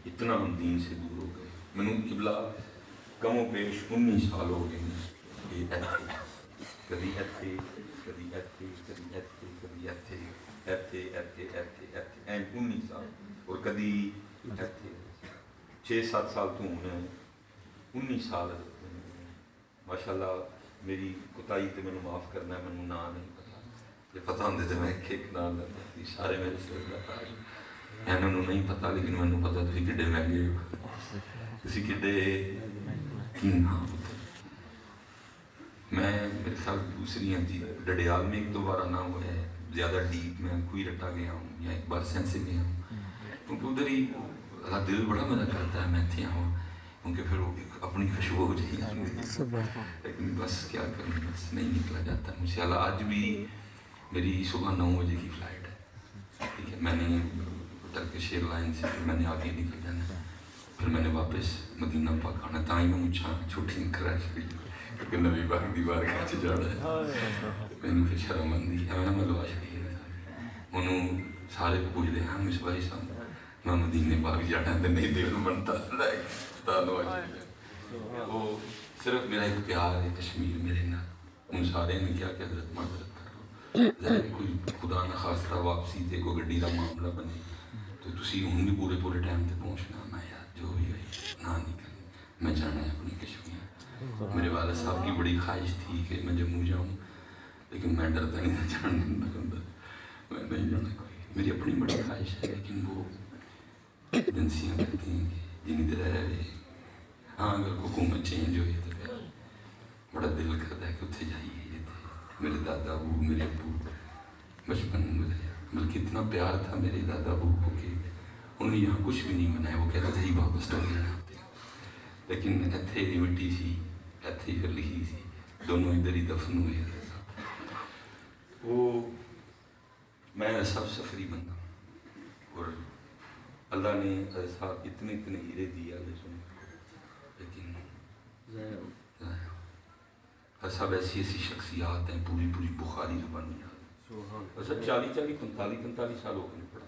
اتنا ہم دین سے دور ہو گئے، منو قبلہ کم و بیش 19 سال ہو گئے ہیں، یہ ایتھے کبھی ایتھے کبھی ایتھے کبھی ایتھے کبھی ایتھے ایتھے ایتھے ایتھے ایتھے 19 سال، اور کبھی ایتھے 6-7 سال تو ہونے، 19 سال ماشاءاللہ۔ میری کوتاہی تے میں معاف کرنا ہے، میں نام نہیں پتا، یہ پتہ ہوندے تے میں ایک نام لیتا، سارے میرے سے انہوں نے نہیں پتا، لیکن میں پتا تھی کڈے مہنگے ہو، تسی کڈے کی نام ہوتے۔ میں میرے خیال دوسری ہیں جی ڈڈیال میں ایک دو بار آنا ہوا ہے، زیادہ ڈیپ میں کوئی رٹا گیا ہوں، یا ایک بار سینس سے گیا ہوں، کیونکہ ادھر ہی اللہ دل بڑا میرا کرتا ہے میں تھے آؤں، کیونکہ پھر وہ اپنی خوشبو ہو جائے، لیکن بس کیا کروں، بس نہیں نکلا جاتا مجھ سے۔ آج بھی میری صبح 9 بجے کی فلائٹ ہے، ٹھیک ہے، میں نے ٹرکش ایئر لائن سے میں نے آگے نکل جانا ہے، پھر میں نے واپس مدینہ پاک آنا، تاں ہی میں مجھا چھوٹی کراچ گئی، کیونکہ نبی پاک دی بارگاہ وچ جانا ہے، میں نے پھر شرم آندی ہے، میں لوا چھڑی ہے، انہوں سارے پوچھتے ہیں مس بھائی صاحب میں مدینے پاک جانا ہے، نہیں دل بنتا وہ صرف میرا ایک پیار ہے کشمیر میرے نال، ان سارے نے کیا کہ حضرت معذرت کرو، ظاہر کوئی خدا نہ خواستہ واپسی تے کوئی گڈی کا معاملہ بنے تو تسی ہوں بھی پورے ٹائم تے پہنچنا، میں یار جو بھی ہوئی نہ نہیں کرنا، میں جانا ہے اپنی کشمیر۔ میرے والد صاحب کی بڑی خواہش تھی کہ میں جموں جاؤں، لیکن میں ڈرتا نہیں تھا جانے بندہ، میں نہیں جانا کوئی، میری اپنی بڑی خواہش ہے، لیکن وہ ایجنسیاں کہتی ہیں کہ جنی دیر رہے، ہاں اگر حکومت چینج ہوئی تو پھر بڑا دل کرتا ہے کہ اتنے جائیے، میرے دادا ابو میرے ابو بچپن میں گزریا، بلکہ اتنا پیار تھا میرے دادا ابو کو کہ انہوں نے یہاں کچھ بھی نہیں بنایا، وہ کہتے تھے ہی واپس تو لینا ہوتے، لیکن ایتھے دی مٹی سی، ایتھے ہی پھر لکھی سی، دونوں ادھر ہی دفن ہوئے۔ وہ میں سب سفری بندہ ہوں، اور اللہ نے ایسا اتنے ہیرے دیا لیکن سب ایسی شخصیات ہیں، پوری بخاری زبانیات، ایسا 40-45 سال ہو گئے پڑھا،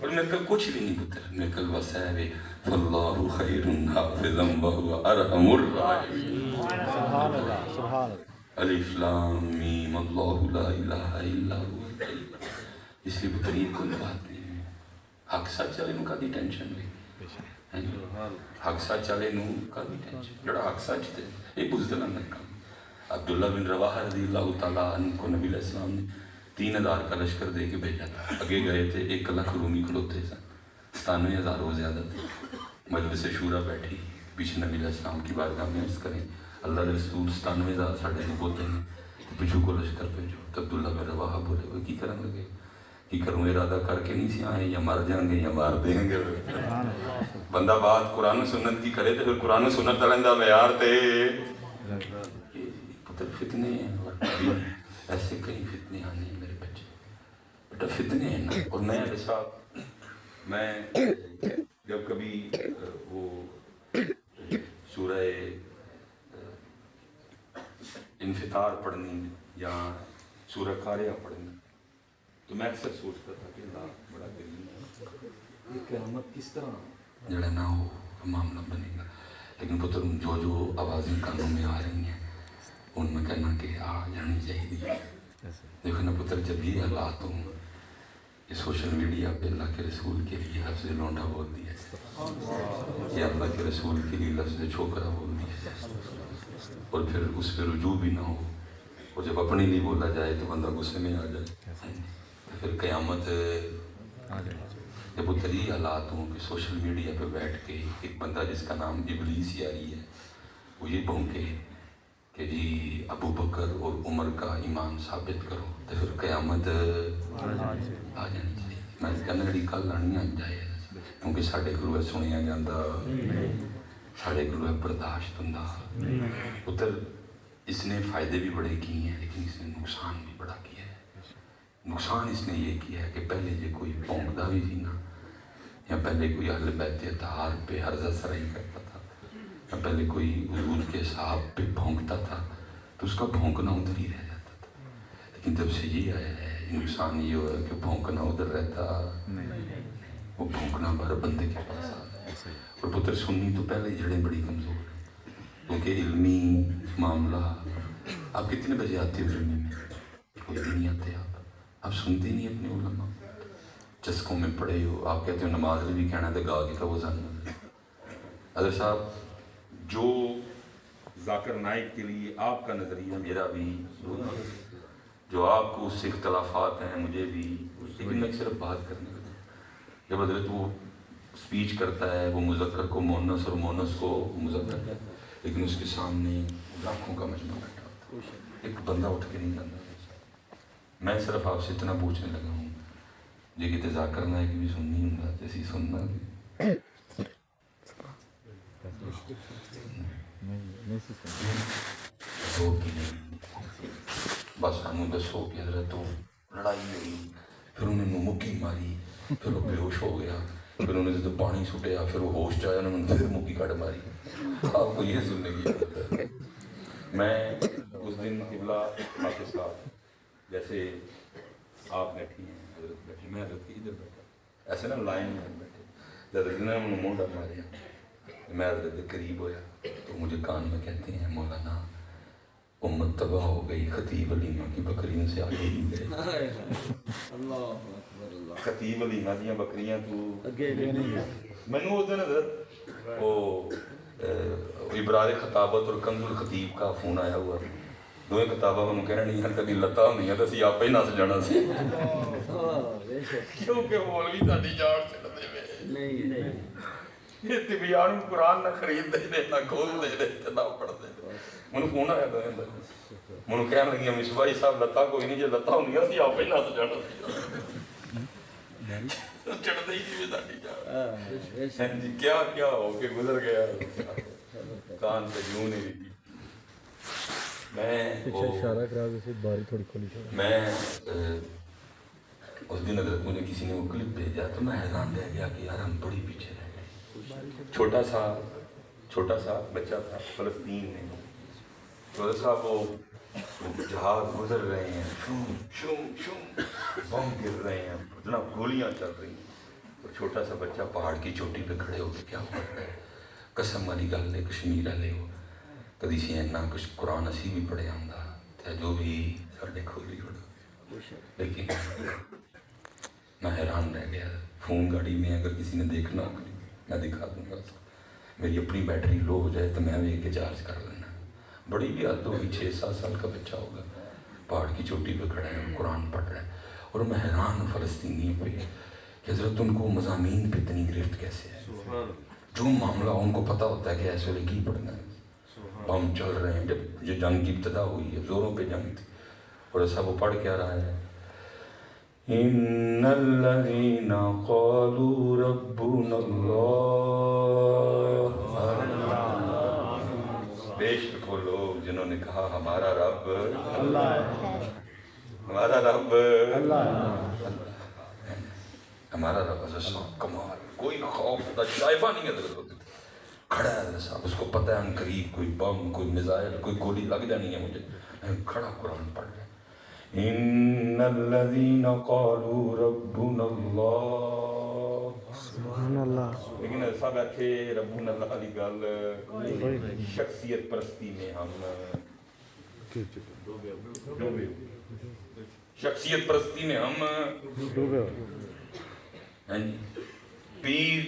اور میرے کل کچھ بھی نہیں پتر، میرے کل بس ہے وے فاللہ خیر حافظا وهو ارحم الراحمین. سبحان اللہ سبحان اللہ. الف لام میم اللہ لا الہ الا هو الحی. اس لیے پتر یہ کوئی بات نہیں ہے. حق سچ چلے نو کدی ٹینشن نہیں. حق سچ چلے نو کدی ٹینشن. جڑا حق سچ تے یہ بزدل اندر کام. عبداللہ بن رواحہ رضی اللہ تعالیٰ عنہ کو نبی علیہ السلام نے 3000 کا لشکر دے کے بھیجا تھا. آگے گئے تھے 1 لاکھ رومی کھڑوتے سن، 97,000 وہ زیادہ تھے. مجلس شورا بیٹھی، پیچھے نبی علیہ السلام کی بارگاہ میں عرض کریں اللہ کے رسول 97,000 ساڑھے کو بولتے ہیں تو پیچھو کو لشکر بھیجو. تو عبداللہ بن رواحہ بولے وہ کی کریں لگے، کی کروں ارادہ کر کے نہیں سی آئے یا مر جائیں گے یا مار دیں گے. بندہ بات قرآن و سنت کی کرے تو پھر قرآن و سنت تلندہ معیار تے فتنے ہیں. اور ایسے کئی فتنے آنے ہیں میرے بچے بیٹا، فتنے ہیں نا. اور میں صاحب میں جب کبھی وہ سورہ انفطار پڑھنی یا سورہ قاریہ پڑھنی تو میں اکثر سوچتا تھا کہ اللہ بڑا کریم ہے، یہ قیامت کس طرح جڑا نہ ہو معاملہ بنے گا. لیکن پتر جو آوازیں کانوں میں آ رہی ہیں ان میں کہنا کہ آ جانی چاہیے. دیکھو نا پتر، جب یہ حالات ہوں، یہ سوشل میڈیا پہ اللہ کے رسول کے لیے لفظ لونڈا بول دیا، یہ اللہ کے رسول کے لیے لفظ چھوکرا بول دیا، اور پھر اس پہ رجوع بھی نہ ہو، اور جب اپنے لیے بولا جائے تو بندہ غصے میں آ جائے، تو پھر قیامت جب پتر یہ حالات ہوں کہ سوشل میڈیا پہ بیٹھ کے ایک بندہ جس کا نام ابلیس یاری ہے وہ یہ بھونکے کہ جی ابو بکر اور عمر کا ایمان ثابت کرو، تو پھر قیامت آ جانی چاہیے. میں کہنا جڑی کل آنی آ جائے، کیونکہ ساڈے کولوں سنیا جاندہ، ساڈے کولوں برداشت ہوندا. پتر اس نے فائدے بھی بڑے کیے ہیں لیکن اس نے نقصان بھی بڑا کیا ہے. نقصان اس نے یہ کیا ہے کہ پہلے جو کوئی بھونکدا بھی تھی نا، یا پہلے کوئی اہل بیت اطہار پہ عرضہ سرائی کرتا تھا، یا پہلے کوئی حضور کے صحاب پہ بھونکتا تھا تو اس کا بھونکنا ادھر ہی رہ جاتا تھا. لیکن جب سے یہ آیا ہے نقصان یہ ہوا ہے کہ بھونکنا ادھر رہتا، وہ بھونکنا ہر بندے کے پاس آ گیا. اور پتر سنی تو پہلے ہی جڑیں بڑی کمزور ہیں، کیونکہ علمی معاملہ. آپ کتنے بجے آتے ہو علمی میں؟ کوئی بھی نہیں آتے. آپ سنتے نہیں اپنے علماء، چسکوں میں پڑے ہو. آپ کہتے ہو نماز میں بھی کہنا تھا گا کے کا وہ زن. حضرت صاحب جو ذاکر نائک کے لیے آپ کا نظریہ میرا بھی، جو آپ کو اس سے اختلافات ہیں مجھے بھی، لیکن میں صرف بات کرنے کا. جب حضرت وہ اسپیچ کرتا ہے وہ مذکر کو مونس اور مونس کو مذکر، لیکن اس کے سامنے لاکھوں کا مجمع بیٹھا ہوتا ہے، ایک بندہ اٹھ کے نہیں جاتا. میں صرف آپ سے اتنا پوچھنے لگا ہوں جی کہ ذاکر نائک بھی سننی ہوں جیسی سننا بھی بس ہمیں دسو کہ حضرت تو لڑائی ہوئی، پھر انہیں مکی ماری، پھر وہ بے ہوش ہو گیا، پھر انہوں نے جب پانی سٹیا پھر وہ ہوش جایا انہوں نے پھر مکی کٹ ماری. آپ کو یہ سننے کی ضرورت ہے. میں اس دن قبلہ حافظ صاحب جیسے آپ بیٹھی ہیں، حضرت بیٹھی، میں حضرت کی ادھر بیٹھا، ایسے نا لائن میں بیٹھے. جب حضرت نے انہوں منہ ڈر ماریا، میں حضرت کے قریب ہویا تو مجھے کان میں کہتے ہیں مولانا امت تباہ ہو گئی، خطیب علیمہ کی بکریوں سے آگے نہیں گئے. خطیب علیمہ دیا بکریاں تو میں نے اس دن حضرت وہ ابرار خطابت اور کنز الخطیب کا فون آیا ہوا، دوئے کتاباں میں کہنا نہیں ہے کدی لتا ہوں تو اسی آپ ہی نس جانا سی، کیونکہ مولوی ساڈی جان چڑھتے ہوئے طبیان قرآن نہ خرید دے نہ کھول دے نہ پڑھ دے. مجھے فون آیا تھا مجھے کہنے لگی مصباحی صاحب لتا کوئی نہیں جی لتا ہوں اسی آپ ہی نس جانا چڑھتے ہی تھی ساڈی جان. کیا کیا ہو کے گزر گیا کان پہ یوں نہیں رہی. میں اس دن حضرت مجھے کسی نے وہ کلپ بھیجا تو میں حیران رہ گیا کہ یار ہم بڑی پیچھے رہ گئے. چھوٹا سا بچہ تھا فلسطین میں، حضرت صاحب وہ جہاز گزر رہے ہیں، شوم شوم شوم بم گر رہے ہیں، جناب گولیاں چل رہی ہیں. چھوٹا سا بچہ پہاڑ کی چوٹی پہ کھڑے ہو کے کیا پڑھ رہا ہے؟ قسم والی گل ہے کشمیر والے ہو کدی سی اینا کچھ قرآن اسی بھی پڑھے آندا تے جو بھی ساڈے کھولی پڑھو، لیکن میں حیران رہ گیا. فون گاڑی میں اگر کسی نے دیکھنا میں دکھا دوں گا، میری اپنی بیٹری لو ہو جائے تو میں بھی کے چارج کر لینا. بڑی بھی حد ہوگی 6-7 سال کا بچہ ہوگا پہاڑ کی چوٹی پہ کھڑا ہے قرآن پڑھ رہا ہے. اور میں حیران ہوں فلسطینیوں پہ کہ حضرت ان کو مضامین پہ اتنی گرفت کیسے ہے. جو معاملہ ان کو پتہ ہوتا ہے کہ ایسے ویلے کی پڑھنا ہے. بم چل رہے ہیں، جب یہ جنگ کی ابتدا ہوئی ہے زوروں پہ جنگ تھی، اور ایسا وہ پڑھ کیا رہا ہے ان الذین قالوا ربنا اللہ. بے شک وہ لوگ جنہوں نے کہا ہمارا رب اللہ ہے، ہمارا رب اللہ ہے، ہمارا رب صاحب کمال، کوئی خوف نہ شائبہ نہیں ہے. کھڑا ہے حضرت صاحب، اس کو پتہ ہے ان قریب کوئی بم کوئی میزائل کوئی گولی لگ جانی ہے مجھے، کھڑا قرآن پڑھ رہا ہے. ان الذین قالوا ربنا اللہ. سبحان اللہ. لیکن ایسا بیٹھے ربنا اللہ علی گل شخصیت پرستی میں ہم ڈوبے، شخصیت پرستی میں ہم ڈوبے. پیر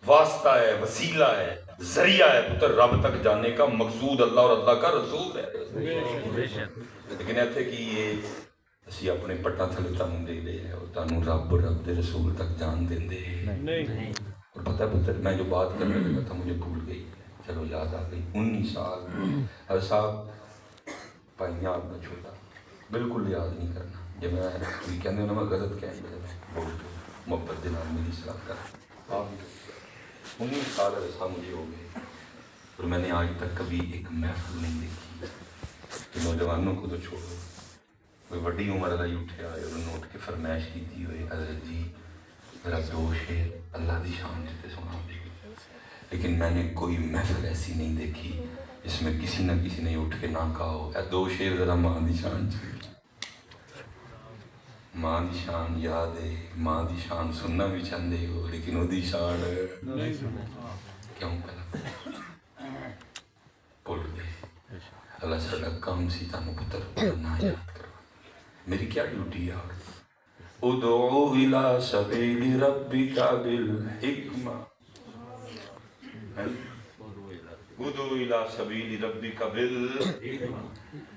واسطہ ہے، وسیلہ ہے، ذریعہ ہے پتر رب تک جانے کا. مقصود اللہ اور اللہ کا رسول ہے. لیکن ایتھے کہ یہ اسی اپنے پٹا تھلے تانوں دے لے اور تانوں رب دے رسول تک جان دیں دے نہیں. اور پتہ پتر میں جو بات کرنے لگا تھا مجھے بھول گئی، چلو یاد آ گئی. 19 سال ہر صاحب پائیاں اپنا چھوٹا بالکل یاد نہیں کرنا. جب میں کوئی کہنے ہونا میں غلط کہنے لگا بول کے محبت دے نال میری صلاح کر. 19 سال ایسا مجھے ہو گئے اور میں نے آج تک کبھی ایک محفل نہیں دیکھی کہ نوجوانوں کو تو چھوڑو، کوئی بڑی عمر والا ہی اٹھے آئے اور انہوں اٹھ کے فرمائش کی ہوئے حضرت جی ذرا 2 شعر اللہ دی شان جتے سنا دی. لیکن میں نے کوئی محفل ایسی نہیں دیکھی جس میں کسی نہ کسی نے اٹھ کے نہ کہا ہو اے 2 شعر ذرا ماں دی شان چ. ماں دی شان یاد ہے، ماں دی شان سننا بھی چاہتے ہو لیکن وہ دی شان کیوں پہلا بھول گئے. اللہ ساڈا کام سی تانوں پتر پڑھنا یاد کرو. میری کیا ڈیوٹی ہے؟ ادعو الی سبیل ربک بالحکمہ، ادعو الی سبیل ربک بالحکمہ.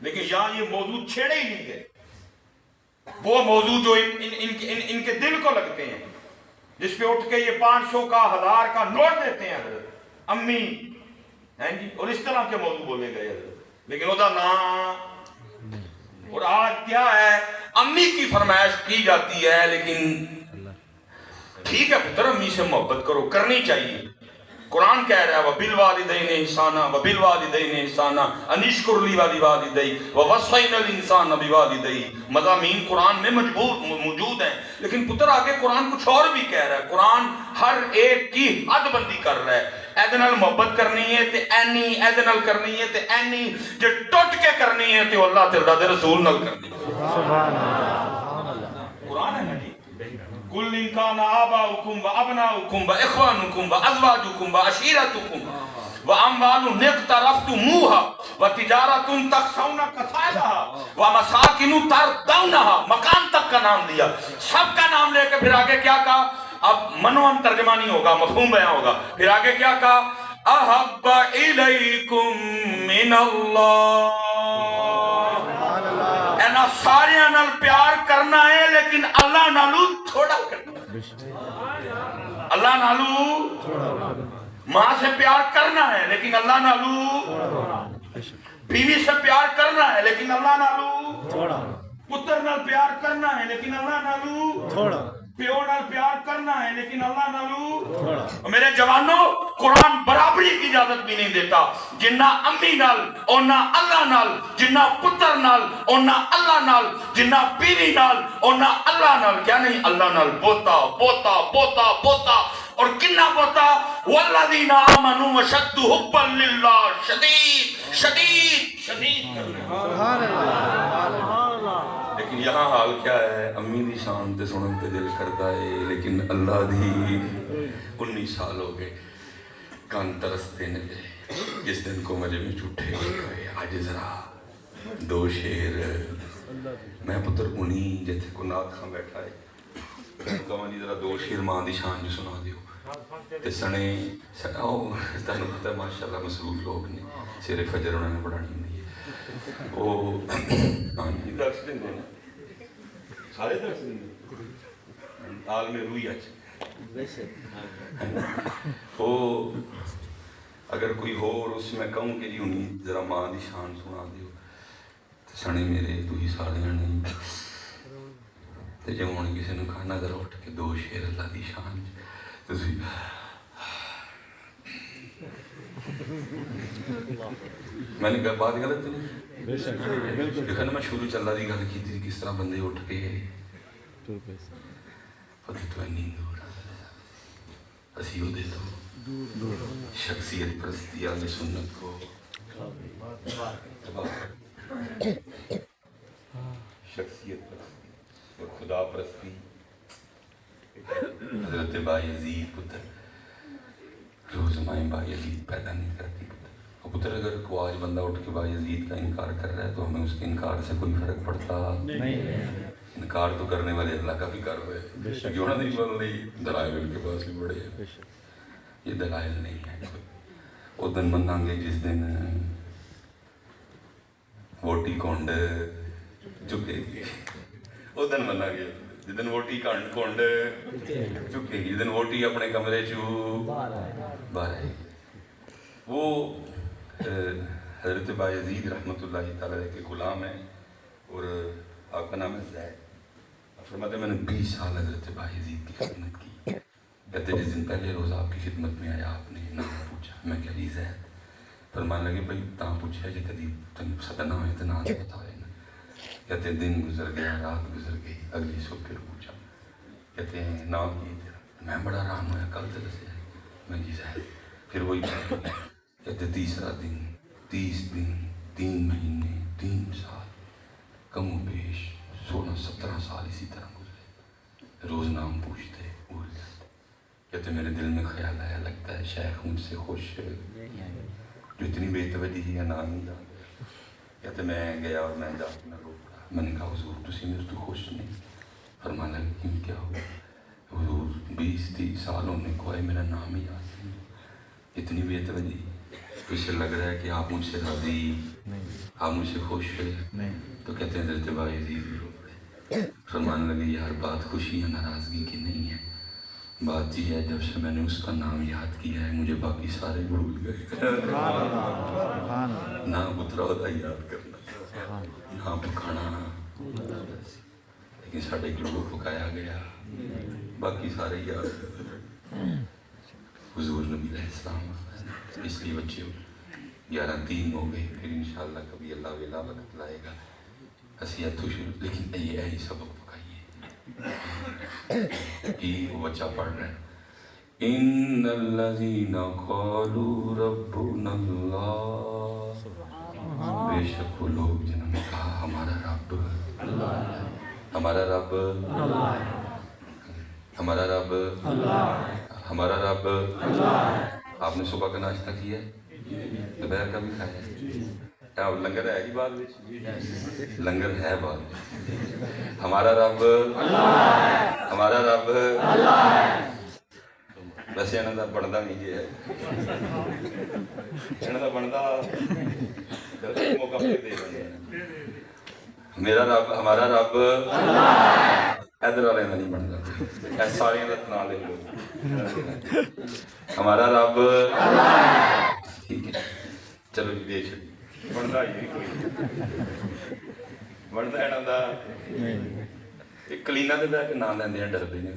لیکن یہاں یہ موضوع چھیڑے ہی نہیں گئے، وہ موضوع جو ان کے دل کو لگتے ہیں، جس پہ اٹھ کے یہ 500 کا 1000 کا نوٹ دیتے ہیں حضرت امی ہیں جی، اور اس طرح کے موضوع بولے گئے حضرت. لیکن وہ نام اور آج کیا ہے، امی کی فرمائش کی جاتی ہے. لیکن ٹھیک ہے پتر امی سے محبت کرو، کرنی چاہیے. قرآن کہہ رہا ہے وَبِالْوَالِدَيْنِ إِحْسَانًا وَبِالْوَالِدَيْنِ إِحْسَانًا أَنِ اشْكُرْ لِي وَلِوَالِدَيْكَ وَوَصَّيْنَا الْإِنسَانَ بِوَالِدَيْهِ. مضامین قرآن میں موجود ہیں، لیکن پتر آگے قرآن کچھ اور بھی کہہ رہا ہے. قرآن ہر ایک کی حد بندی کر رہا ہے. ایدے نال محبت کرنی ہے تے اینی، ایدے نال کرنی ہے تے اینی، جو ٹوٹ کے کرنی ہے تے اللہ تے اللہ دے رسول نال کرنی ہے. سبحان اللہ. قرآن ہے نا جی. قل إن كان آباؤكم وأبناؤكم وإخوانكم وأزواجكم وعشيرتكم وأموال اقترفتموها وتجارة تخشون كسادها ومساكن ترضونها. مکان تک کا نام لیا، سب کا نام لے کے پھر آگے کیا کہا؟ اب منوان ترجمہ نہیں ہوگا، مفہوم بیان ہوگا. پھر آگے کیا کہا؟ أحب إليكم من الله. اینا سارے نال پیار کرنا ہے لیکن اللہ نالو تھوڑا کرنا ہے. اللہ نالو ماں سے پیار کرنا ہے لیکن اللہ نالو، بیوی سے پیار کرنا ہے لیکن اللہ نالو، پتر نال پیار کرنا ہے لیکن اللہ نالو، پیو نال پیار کرنا ہے لیکن اللہ نالو. میرے جوانوں، قرآن برابری کی اجازت بھی نہیں دیتا. جنہ امی نال اونا اللہ نال، جنہ پتر نال اونا اللہ نال، جنہ بیوی نال اونا اللہ نال. کیا نہیں؟ اللہ نال بوتا بوتا بوتا بوتا. اور کنہ بوتا؟ والذین آمنوا وشد حبا للہ. شدید شدید شدید. سبحان اللہ. لیکن یہاں حال کیا ہے امی دی شان تے سنن تے دل کرتا ہے لیکن اللہ دی 19 سال ہو گئے کان ترستے نے جس دن کو مجھے میں جھوٹے ہو گئے آج ذرا 2 شیر میں پتر انہی جیسے کو نات خاں بیٹھا ہے کہانی ذرا 2 شیر ماں دی شان جو سنا دیو تے سنے تانوں پتہ ماشاءاللہ مصروف لوگ نے سیر فجر انہوں نے پڑھانی ہوندی ہے وہ درس دیندے نا سارے درس دیندے عالم روئی اچ وہ اگر کوئی ہو اور اس میں کہوں کہ جی انہیں ذرا ماں دی شان سنا دیو تو سنے میرے تو ہی سارے نہیں تو جب ہوں کسی نے کھانا ذرا اٹھ کے 2 شیر اللہ دی شان تو میں نے بات غلط نہیں لیکن میں شروع چل رہا دی گل کی تھی کس طرح بندے اٹھ کے پتہ تو ہے نیند ہو رہا اسی ہو دے تو شخصیت پرستی اہل سنت کو شخصیت پرستی اور خدا پرستی حضرت بایزید پتر روز مائیں بایزید پیدا نہیں کرتی پتر پتر اگر کو آج بندہ اٹھ کے بایزید کا انکار کر رہا ہے تو ہمیں اس کے انکار سے کوئی فرق پڑتا نہیں انکار تو کرنے والے اللہ کا بھی کر رہے ہیں کیوں نہ نہیں بول رہی دلائل ان کے پاس بھی بڑے ہیں یہ دلائل نہیں ہے وہ دن مناں گے جس دن ووٹی کونڈ چکے گی وہ دن مناں گے جس دن ووٹی کونڈ چکے گی جس دن ووٹی اپنے کمرے چو باہر آئے وہ حضرت بایزید رحمۃ اللہ تعالیٰ کے غلام ہیں اور آپ کا نام ہے زید فرماتے ہیں میں نے 20 سال حضرت بایزید کی خدمت کی کہتے جس دن پہلے روز آپ کی خدمت میں آیا آپ نے نام پوچھا میں کہہ لی زید فرمانے لگے بھائی تاں پوچھا جی کدی تم سدنا ہوئے تو نام بتاؤ نا کہتے ہیں دن گزر گیا رات گزر گئی اگلی صبح پھر پوچھا کہتے ہیں نام کی تیرا میں بڑا آرام ہوا کل تک سے میں جی زید پھر وہی کہتے 30 دن 30 دن 3 مہینے 3 سال کم و بیش 16-17 سال اسی طرح گزرے روز نام پوچھتے بھول جاتے کہتے میرے دل میں خیال آیا لگتا ہے شیخ مجھ سے خوش جو اتنی بے توجہی ہے نام نہیں جانتے کہتے میں گیا اور میں جا کے میں رو پڑا میں نے کہا حضور تسی میرے تو خوش نہیں فرمانا کیوں کیا ہوا حضور 20-30 سال ہونے کو آئے میرا نام ہی یاد نہیں اتنی بے توجہی اس سے لگ رہا ہے کہ آپ مجھ سے راضی آپ مجھ سے خوش ہیں تو کہتے ہیں حضرت بایزید بھی رو پڑے فرمانے لگے یار بات خوشی ہے ناراضگی کی نہیں ہے بات یہ ہے جب سے میں نے اس کا نام یاد کیا ہے مجھے باقی سارے بھول گئے نہ پترا ہوتا یاد کرنا نہ پکانا لیکن ساڑھے کلو پکایا گیا باقی سارے یاد حضور نبی علیہ السلام اس لیے بچے 11-3 ہو گئے پھر انشاءاللہ کبھی اللہ ویلا وقت لائے گا حسیت تو شروع لیکن یہی سبق پکائیے کہ وہ بچہ پڑھ رہا ہے ان الذین قالوا ربنا اللہ بے شک وہ لوگ جنہوں نے کہا ہمارا رب ہمارا رب ہمارا رب ہمارا رب آپ نے صبح کا ناشتہ کیا ہے دوپہر کا بھی کھایا ہے کیا لنگر ہے جی بعد میں لنگر ہے بعد میں ہمارا رب ہمارا رب ویسے انہوں کا بنتا نہیں جی ہے انہوں کا بنتا موقع پہ دے رہے ہیں میرا رب ہمارا رب ادھر والے کا نہیں بنتا ایسا سارے کا نام لے لو ہمارا رب ٹھیک ہے چلو جی دے چلی بنتا ہی بنتا ہے ایک کلینا دے بہ کے نام لیندے ہیں ڈردے نے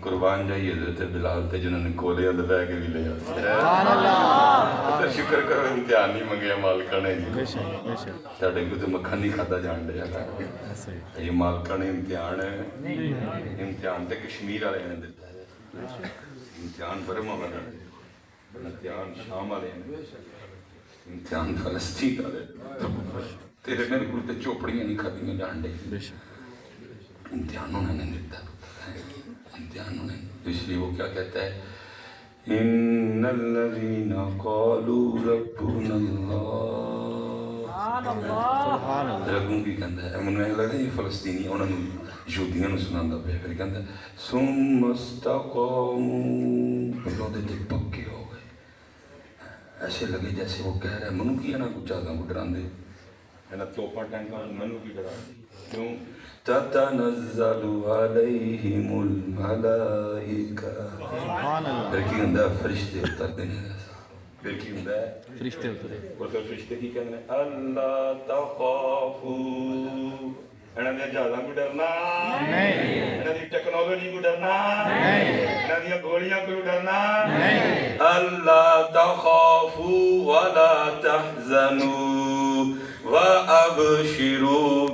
قربان جائیے حضرت بلال تھے جنہوں نے کولے اندر بہ کے بھی لے آتے شکر کرو امتحان نہیں منگیا مالکہ نے جی ساڈے کو تو مکھن نہیں کھاتا جان دیا یہ مالکہ نے امتحان تے کشمیر والے نے دیتا ہے امتحان برما والا امتحان شام والے امتحان فلسطین والے تیرے میرے کو تے چوپڑیاں نہیں کھدیاں جان دے بے شک امتحان انہوں نے دیتا امتحان انہوں نے اس لیے وہ کیا کہتا ہے ان الذین قالوا ربنا اللہ ربوں کی کہندا ہے منوں لگدا یہ فلسطینی انہوں نے یہودیاں نوں سناندا پیا پھر کہندا ثم استقاموا پھر وہ تے پکے ہو گئے ایسے لگے جیسے وہ کہہ رہا ہے منوں کی نہ کچھ زیادہ ڈراندے ہے نا توپا ٹینکا منوں کی ڈراندے کیوں تتنزل علیہم الملائکہ پھر کی ہوں فرشتے اتر دینے پھر کی ہوں فرشتے اترے اور پھر فرشتے کی کہنے اللہ تخافو انہاں دیا جہازاں کو ڈرنا نہیں انہاں دی ٹیکنالوجی کو ڈرنا نہیں انہاں دیا گولیاں کو ڈرنا نہیں اللہ تخافو ولا تحزنوا وابشروا